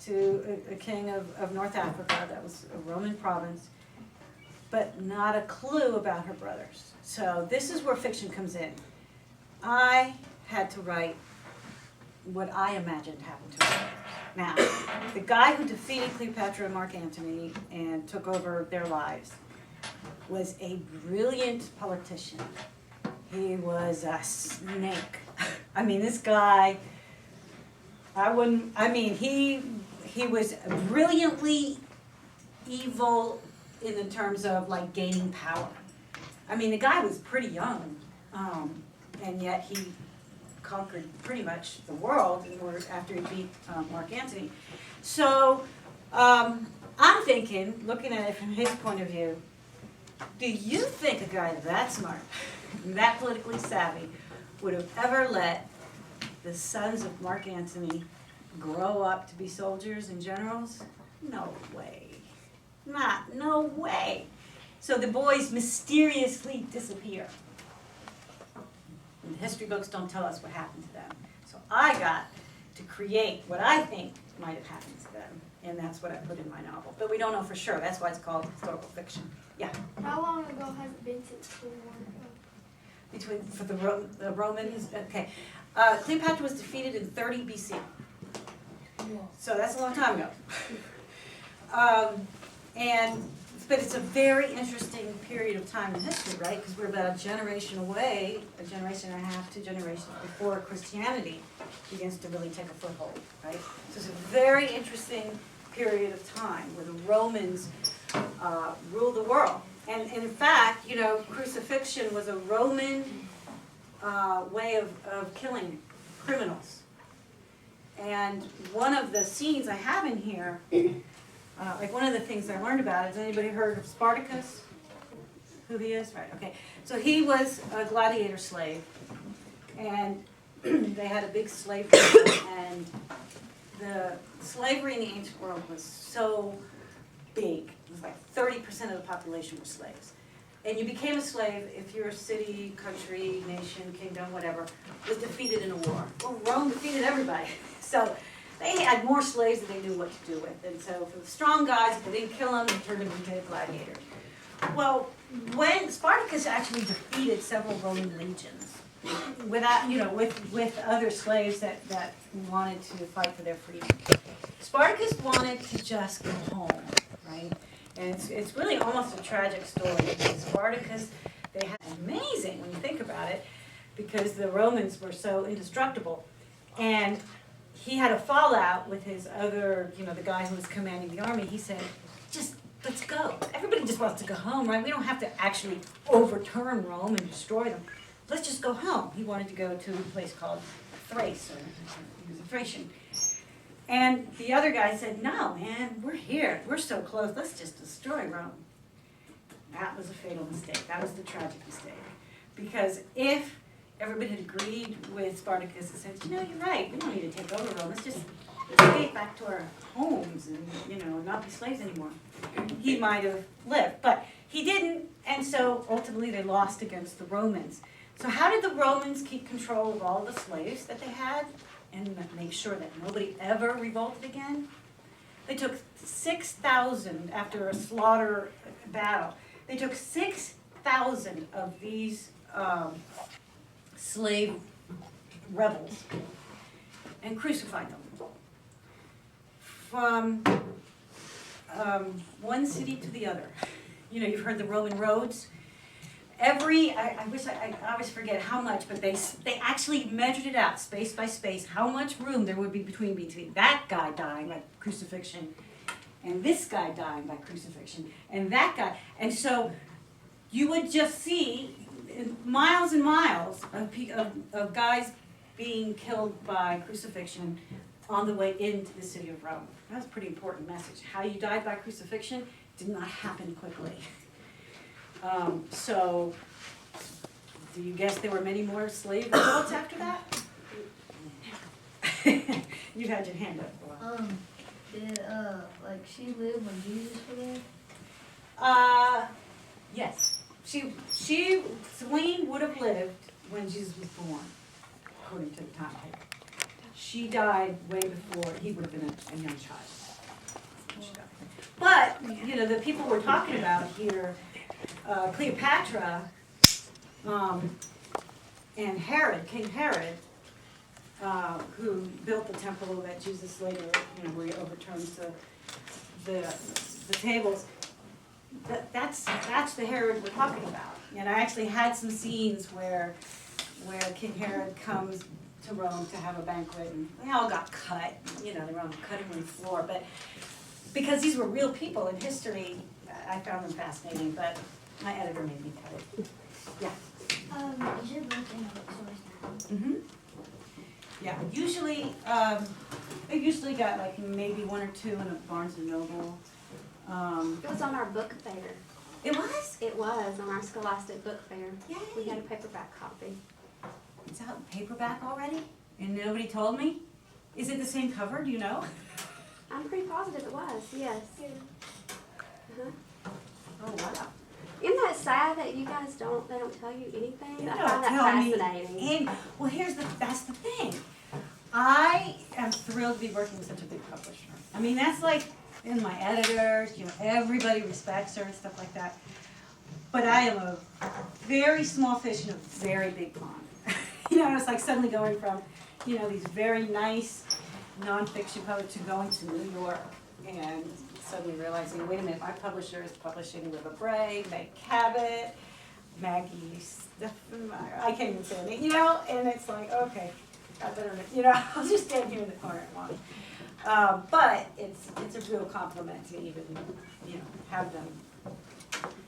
to a king of North Africa. That was a Roman province. But not a clue about her brothers. So this is where fiction comes in. I had to write what I imagined happened to her. Now, the guy who defeated Cleopatra and Mark Antony and took over their lives was a brilliant politician. He was a snake. I mean, this guy, he was brilliantly evil in the terms of like gaining power. I mean, the guy was pretty young, and yet he conquered pretty much the world in order after he beat Mark Antony. So I'm thinking, looking at it from his point of view, do you think a guy that smart, that politically savvy, would have ever let the sons of Mark Antony grow up to be soldiers and generals? No way. No way. So the boys mysteriously disappear. And the history books don't tell us what happened to them. So I got to create what I think might have happened to them. And that's what I put in my novel. But we don't know for sure. That's why it's called historical fiction. Yeah? How long ago has it been since the war? For the Romans? Okay. Cleopatra was defeated in 30 BC. So that's a long time ago. But it's a very interesting period of time in history, right? Because we're about a generation away, a generation and a half, 2 generations before Christianity begins to really take a foothold, right? So it's a very interesting period of time where the Romans ruled the world. And in fact, you know, crucifixion was a Roman way of killing criminals. And one of the scenes I have in here, like one of the things I learned about, has anybody heard of Spartacus? Who he is? Right, okay. So he was a gladiator slave. And they had a big slave trade, and the slavery in the ancient world was so big. It was like 30% of the population were slaves. And you became a slave if your city, country, nation, kingdom, whatever, was defeated in a war. Well, Rome defeated everybody. So they had more slaves than they knew what to do with. And so for the strong guys, if they didn't kill them, they turned them into gladiators. Well, when Spartacus actually defeated several Roman legions, without, you know, with other slaves that wanted to fight for their freedom. Spartacus wanted to just go home, right? And it's really almost a tragic story. Spartacus, they had amazing when you think about it, because the Romans were so indestructible. And he had a fallout with his other, you know, the guy who was commanding the army. He said, just let's go. Everybody just wants to go home, right? We don't have to actually overturn Rome and destroy them. Let's just go home. He wanted to go to a place called Thrace, or he was a Thracian. And the other guy said, no, man, we're here. We're so close. Let's just destroy Rome. That was a fatal mistake. That was the tragic mistake. Because if everybody had agreed with Spartacus and said, you know, you're right. We don't need to take over Rome. Let's just escape back to our homes and, not be slaves anymore, he might have lived. But he didn't, and so ultimately they lost against the Romans. So how did the Romans keep control of all the slaves that they had and make sure that nobody ever revolted again? They took 6,000 after a slaughter battle. They took 6,000 of these slave rebels and crucified them. From one city to the other. You've heard the Roman roads. I always forget how much, but they actually measured it out, space by space, how much room there would be between that guy dying by crucifixion and this guy dying by crucifixion and that guy. And so you would just see miles and miles of guys being killed by crucifixion on the way into the city of Rome. That was a pretty important message. How you died by crucifixion did not happen quickly. So, do you guess there were many more slave revolts after that? You had your hand up. Did she live when Jesus was there? Yes. Celine would have lived when Jesus was born, according to the timetable. She died way before he would have been a young child. But, the people we're talking about here, Cleopatra and Herod, King Herod, who built the temple that Jesus later, where he overturns the tables. That's the Herod we're talking about. And I actually had some scenes where King Herod comes to Rome to have a banquet, and they all got cut. They were on the cutting room floor. But because these were real people in history, I found them fascinating. But my editor made me cut it. Yeah. Is your book in a bookstore now? Mhm. Yeah. Usually, they usually got like maybe one or two in a Barnes and Noble. It was on our book fair. It was? It was on our Scholastic book fair. Yay. We had a paperback copy. It's out in paperback already? And nobody told me? Is it the same cover? Do you know? I'm pretty positive it was, yes. Uh-huh. Oh, wow. Isn't that sad that you guys they don't tell you anything? They I don't find that tell me fascinating. And, well, that's the thing. I am thrilled to be working with such a big publisher. I mean, that's like, in my editors, everybody respects her and stuff like that. But I am a very small fish in a very big pond. It's like suddenly going from, these very nice nonfiction publishers to going to New York and suddenly realizing, wait a minute, my publisher is publishing Liva Bray, Meg Cabot, Maggie, I can't even say her name, and it's like, okay, I better, I'll just stand here in the corner and watch. But it's a real compliment to even, have them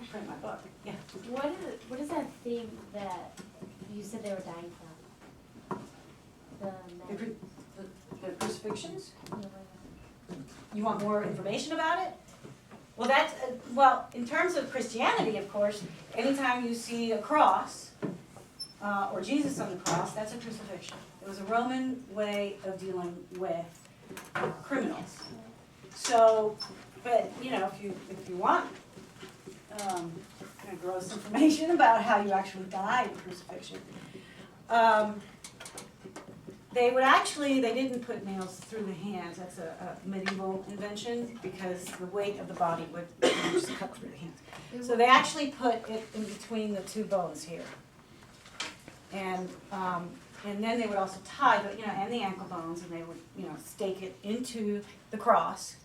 print my book. Yeah. What is that thing that you said they were dying from? The crucifixions? You want more information about it? Well, in terms of Christianity, of course, anytime you see a cross or Jesus on the cross, that's a crucifixion. It was a Roman way of dealing with criminals. So, but if you want gross information about how you actually died in crucifixion, they didn't put nails through the hands. That's a medieval invention because the weight of the body would just cut through the hands. So they actually put it in between the two bones here. And then they would also tie, and the ankle bones, and they would, stake it into the cross.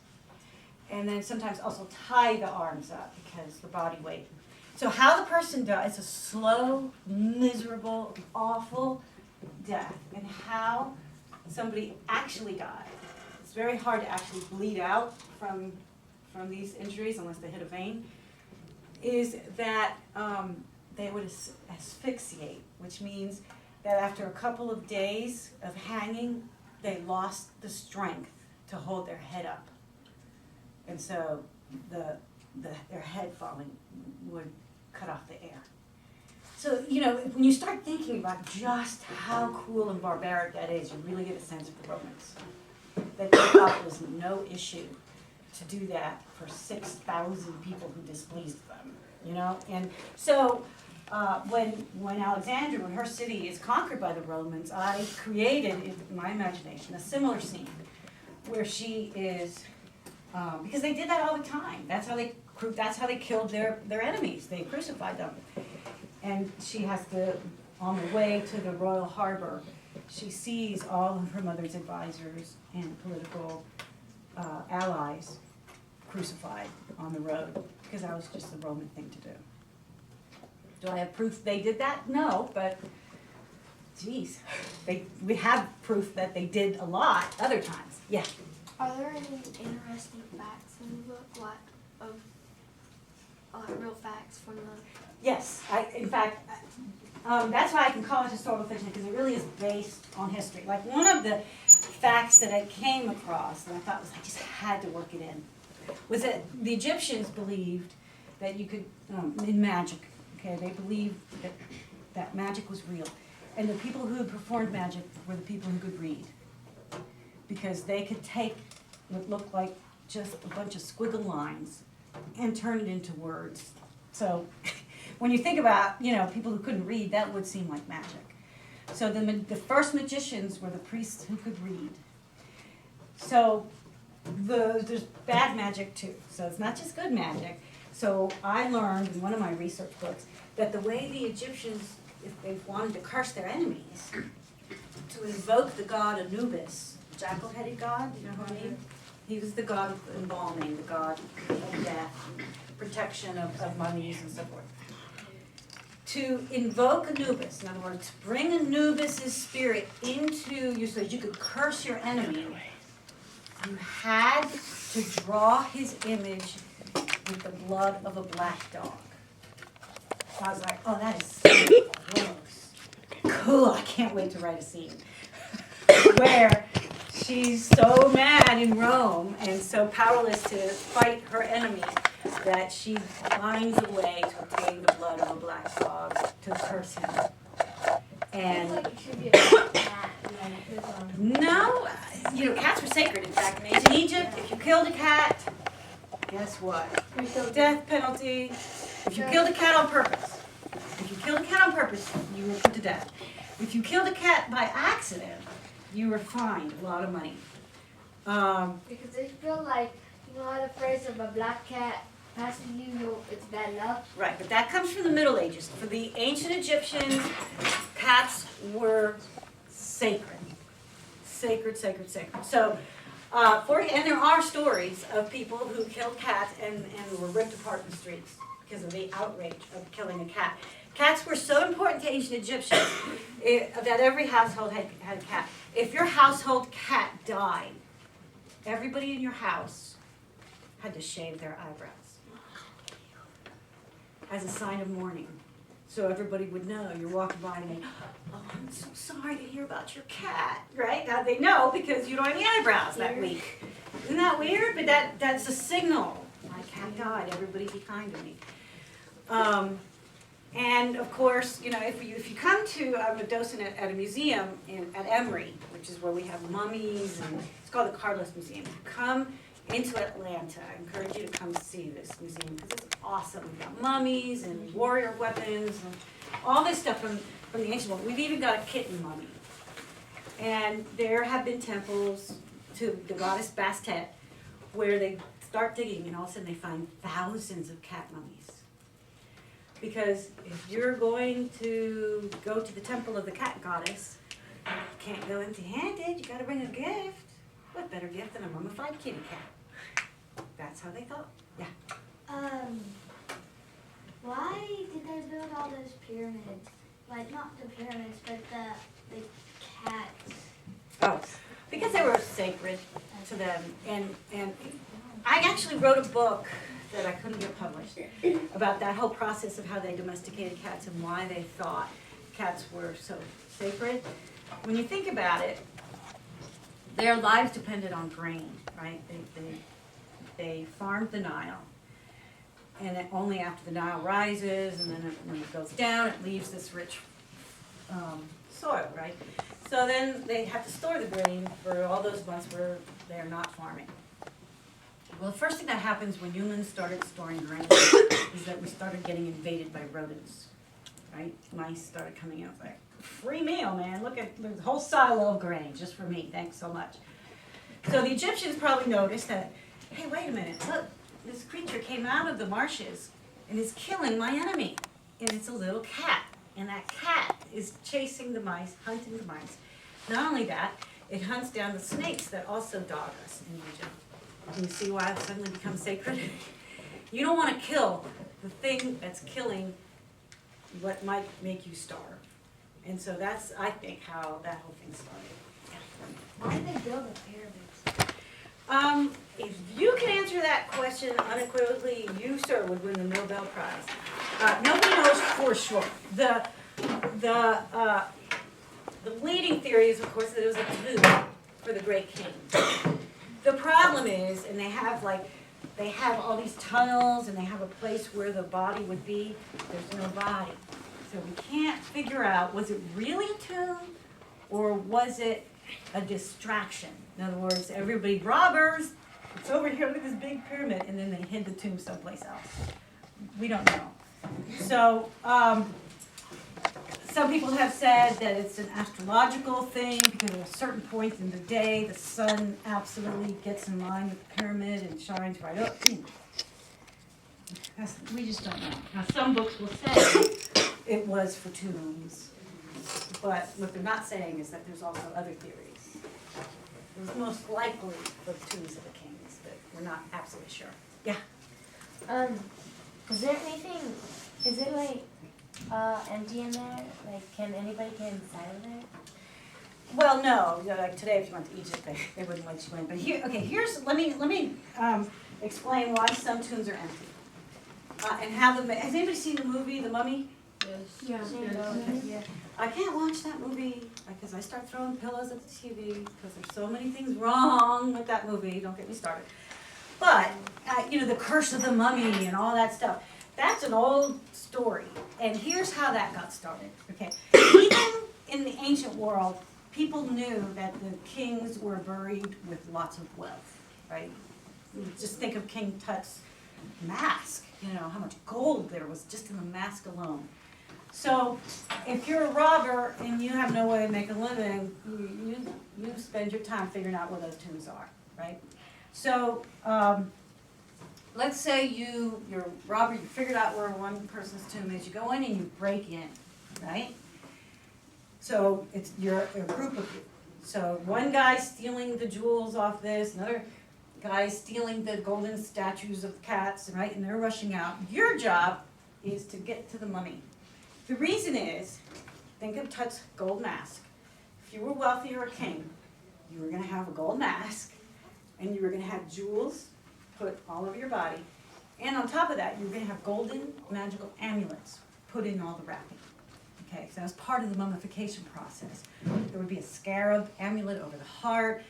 And then sometimes also tie the arms up because the body weight. So how the person dies, it's a slow, miserable, awful death. And how somebody actually died. It's very hard to actually bleed out from these injuries unless they hit a vein. Is that they would asphyxiate, which means that after a couple of days of hanging, they lost the strength to hold their head up. And so their head falling would cut off the air. So, when you start thinking about just how cruel and barbaric that is, you really get a sense of the Romans. that they thought was no issue to do that for 6,000 people who displeased them, you know? And so when Alexandria, when her city is conquered by the Romans, I created in my imagination a similar scene where she is, because they did that all the time. That's how they killed their enemies. They crucified them. And she has to, on the way to the royal harbor, she sees all of her mother's advisors and political allies crucified on the road, because that was just the Roman thing to do. Do I have proof they did that? No, but geez, we have proof that they did a lot other times. Yeah. Are there any interesting facts in the book, real facts from the? Yes, in fact, that's why I can call it historical fiction, because it really is based on history. Like one of the facts that I came across that I thought was, I just had to work it in, was that the Egyptians believed that you could, in magic, okay, they believed that magic was real. And the people who performed magic were the people who could read, because they could take what looked like just a bunch of squiggle lines and turn it into words. So when you think about, people who couldn't read, that would seem like magic. So the first magicians were the priests who could read. So there's bad magic too. So it's not just good magic. So I learned in one of my research books that the way the Egyptians, if they wanted to curse their enemies, to invoke the god Anubis, jackal-headed god, you know who I mean? He was the god of embalming, the god of death, protection of mummies and so forth. To invoke Anubis, in other words, to bring Anubis' spirit into you so that you could curse your enemy, you had to draw his image with the blood of a black dog. So I was like, oh, that is so gross. Cool, I can't wait to write a scene where she's so mad in Rome and so powerless to fight her enemy that she finds a way to obtain the blood of a black dog to curse him. And It should be a cat. no, cats were sacred. In fact, in ancient Egypt, if you killed a cat, guess what? Death penalty. If you killed a cat on purpose, you were put to death. If you killed a cat by accident, you were fined a lot of money. Because I feel like, the phrase of a black cat passing you, it's bad luck. Right, but that comes from the Middle Ages. For the ancient Egyptians, cats were sacred. Sacred. So, and there are stories of people who killed cats and were ripped apart in the streets because of the outrage of killing a cat. Cats were so important to ancient Egyptians that every household had a cat. If your household cat died, everybody in your house had to shave their eyebrows as a sign of mourning. So everybody would know. You're walking by and they, oh, I'm so sorry to hear about your cat, right? Now they know because you don't have any eyebrows that week. Isn't that weird? But that's a signal. My cat died. Everybody be kind to me. And of course, if you come to, I'm a docent at a museum at Emory, which is where we have mummies, and it's called the Cardless Museum. If you come into Atlanta, I encourage you to come see this museum because it's awesome. We've got mummies and warrior weapons and all this stuff from the ancient world. We've even got a kitten mummy. And there have been temples to the goddess Bastet where they start digging and all of a sudden they find thousands of cat mummies. Because if you're going to go to the temple of the cat goddess, you can't go empty-handed. You got to bring a gift. What better gift than a mummified kitty cat? That's how they thought. Yeah. Why did they build all those pyramids? Like, not the pyramids, but the cats. Oh, because they were sacred to them. And I actually wrote a book that I couldn't get published about that whole process of how they domesticated cats and why they thought cats were so sacred. When you think about it, their lives depended on grain, right? They farmed the Nile, and only after the Nile rises and then when it goes down, it leaves this rich soil, right? So then they have to store the grain for all those months where they're not farming. Well, the first thing that happens when humans started storing grain is that we started getting invaded by rodents, right? Mice started coming out like, free meal, man. Look at the whole silo of grain just for me. Thanks so much. So the Egyptians probably noticed that, hey, wait a minute. Look, this creature came out of the marshes and is killing my enemy. And it's a little cat. And that cat is chasing the mice, hunting the mice. Not only that, it hunts down the snakes that also dog us in Egypt. Can you see why it suddenly becomes sacred? You don't want to kill the thing that's killing what might make you starve. And so that's, I think, how that whole thing started. Why did they build the pyramids? If you can answer that question unequivocally, you, sir, would win the Nobel Prize. Nobody knows for sure. The leading theory is, of course, that it was a tomb for the great king. The problem is, and they have all these tunnels, and they have a place where the body would be. There's no body. So we can't figure out, was it really a tomb, or was it a distraction? In other words, everybody, robbers, it's over here, look at this big pyramid, and then they hid the tomb someplace else. We don't know. So, some people have said that it's an astrological thing because at a certain point in the day, the sun absolutely gets in line with the pyramid and shines right up. We just don't know. Now, some books will say it was for tombs, but what they're not saying is that there's also other theories. It was most likely for the tombs of the kings, but we're not absolutely sure. Yeah? Is there anything, is it like empty in there? Like, can anybody get inside of there? Well, no. Like today, if you went to Egypt, they wouldn't let you in. But here, okay, let me explain why some tombs are empty. And have them. Has anybody seen the movie The Mummy? Yes. Yeah. I can't watch that movie because I start throwing pillows at the TV because there's so many things wrong with that movie. Don't get me started. But the Curse of the Mummy and all that stuff. That's an old story, and here's how that got started. Okay, even in the ancient world, people knew that the kings were buried with lots of wealth, right? Just think of King Tut's mask. You know how much gold there was just in the mask alone. So, if you're a robber and you have no way to make a living, you spend your time figuring out where those tombs are, right? So. Let's say you're a robber, you figured out where one person's tomb is, you go in and you break in, right? So you're a group of you. So one guy's stealing the jewels off this, another guy's stealing the golden statues of cats, right? And they're rushing out. Your job is to get to the mummy. The reason is, think of Tut's gold mask. If you were wealthy or a king, you were going to have a gold mask, and you were going to have jewels put all over your body. And on top of that, you're going to have golden magical amulets put in all the wrapping. Okay, so that's part of the mummification process. There would be a scarab amulet over the heart.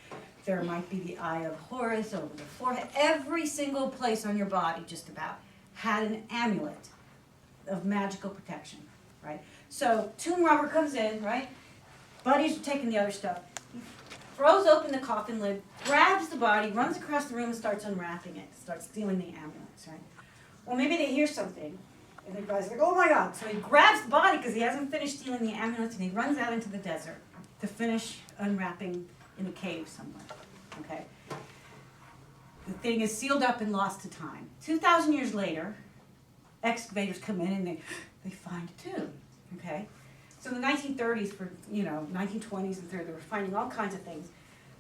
There might be the eye of Horus over the forehead. Every single place on your body, just about, had an amulet of magical protection, right? So, tomb robber comes in, right? Buddies are taking the other stuff. Throws open the coffin lid, grabs the body, runs across the room and starts unwrapping it, starts stealing the amulets, right? Well, maybe they hear something, and the guy's like, oh my God. So he grabs the body because he hasn't finished stealing the amulets, and he runs out into the desert to finish unwrapping in a cave somewhere, okay? The thing is sealed up and lost to time. 2,000 years later, excavators come in and they find a tomb, okay? So in the 1930s, 1920s and 30s, they were finding all kinds of things.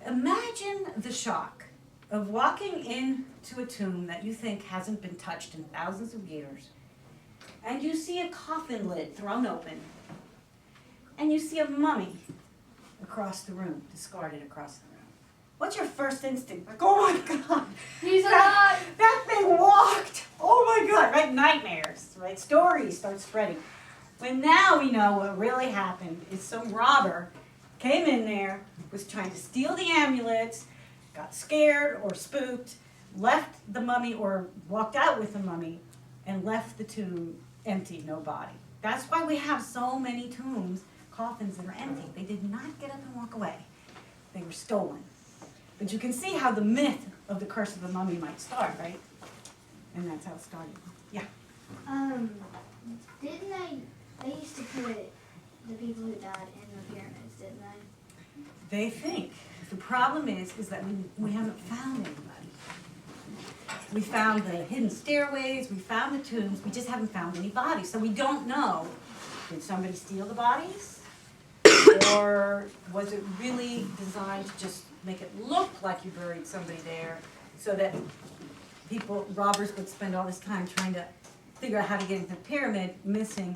Imagine the shock of walking into a tomb that you think hasn't been touched in thousands of years, and you see a coffin lid thrown open, and you see a mummy across the room, discarded across the room. What's your first instinct? Like, oh my God, He's alive! that thing walked! Oh my God, right? Nightmares, right? Stories start spreading. When now we know what really happened is some robber came in there, was trying to steal the amulets, got scared or spooked, left the mummy or walked out with the mummy, and left the tomb empty, no body. That's why we have so many tombs coffins that are empty. They did not get up and walk away. They were stolen. But you can see how the myth of the curse of the mummy might start, right? And that's how it started. Yeah. Didn't they used to put the people who died in the pyramids, didn't they? They think. The problem is that we haven't found anybody. We found the hidden stairways, we found the tombs, we just haven't found any bodies. So we don't know, did somebody steal the bodies? Or was it really designed to just make it look like you buried somebody there so that robbers would spend all this time trying to figure out how to get into the pyramid, missing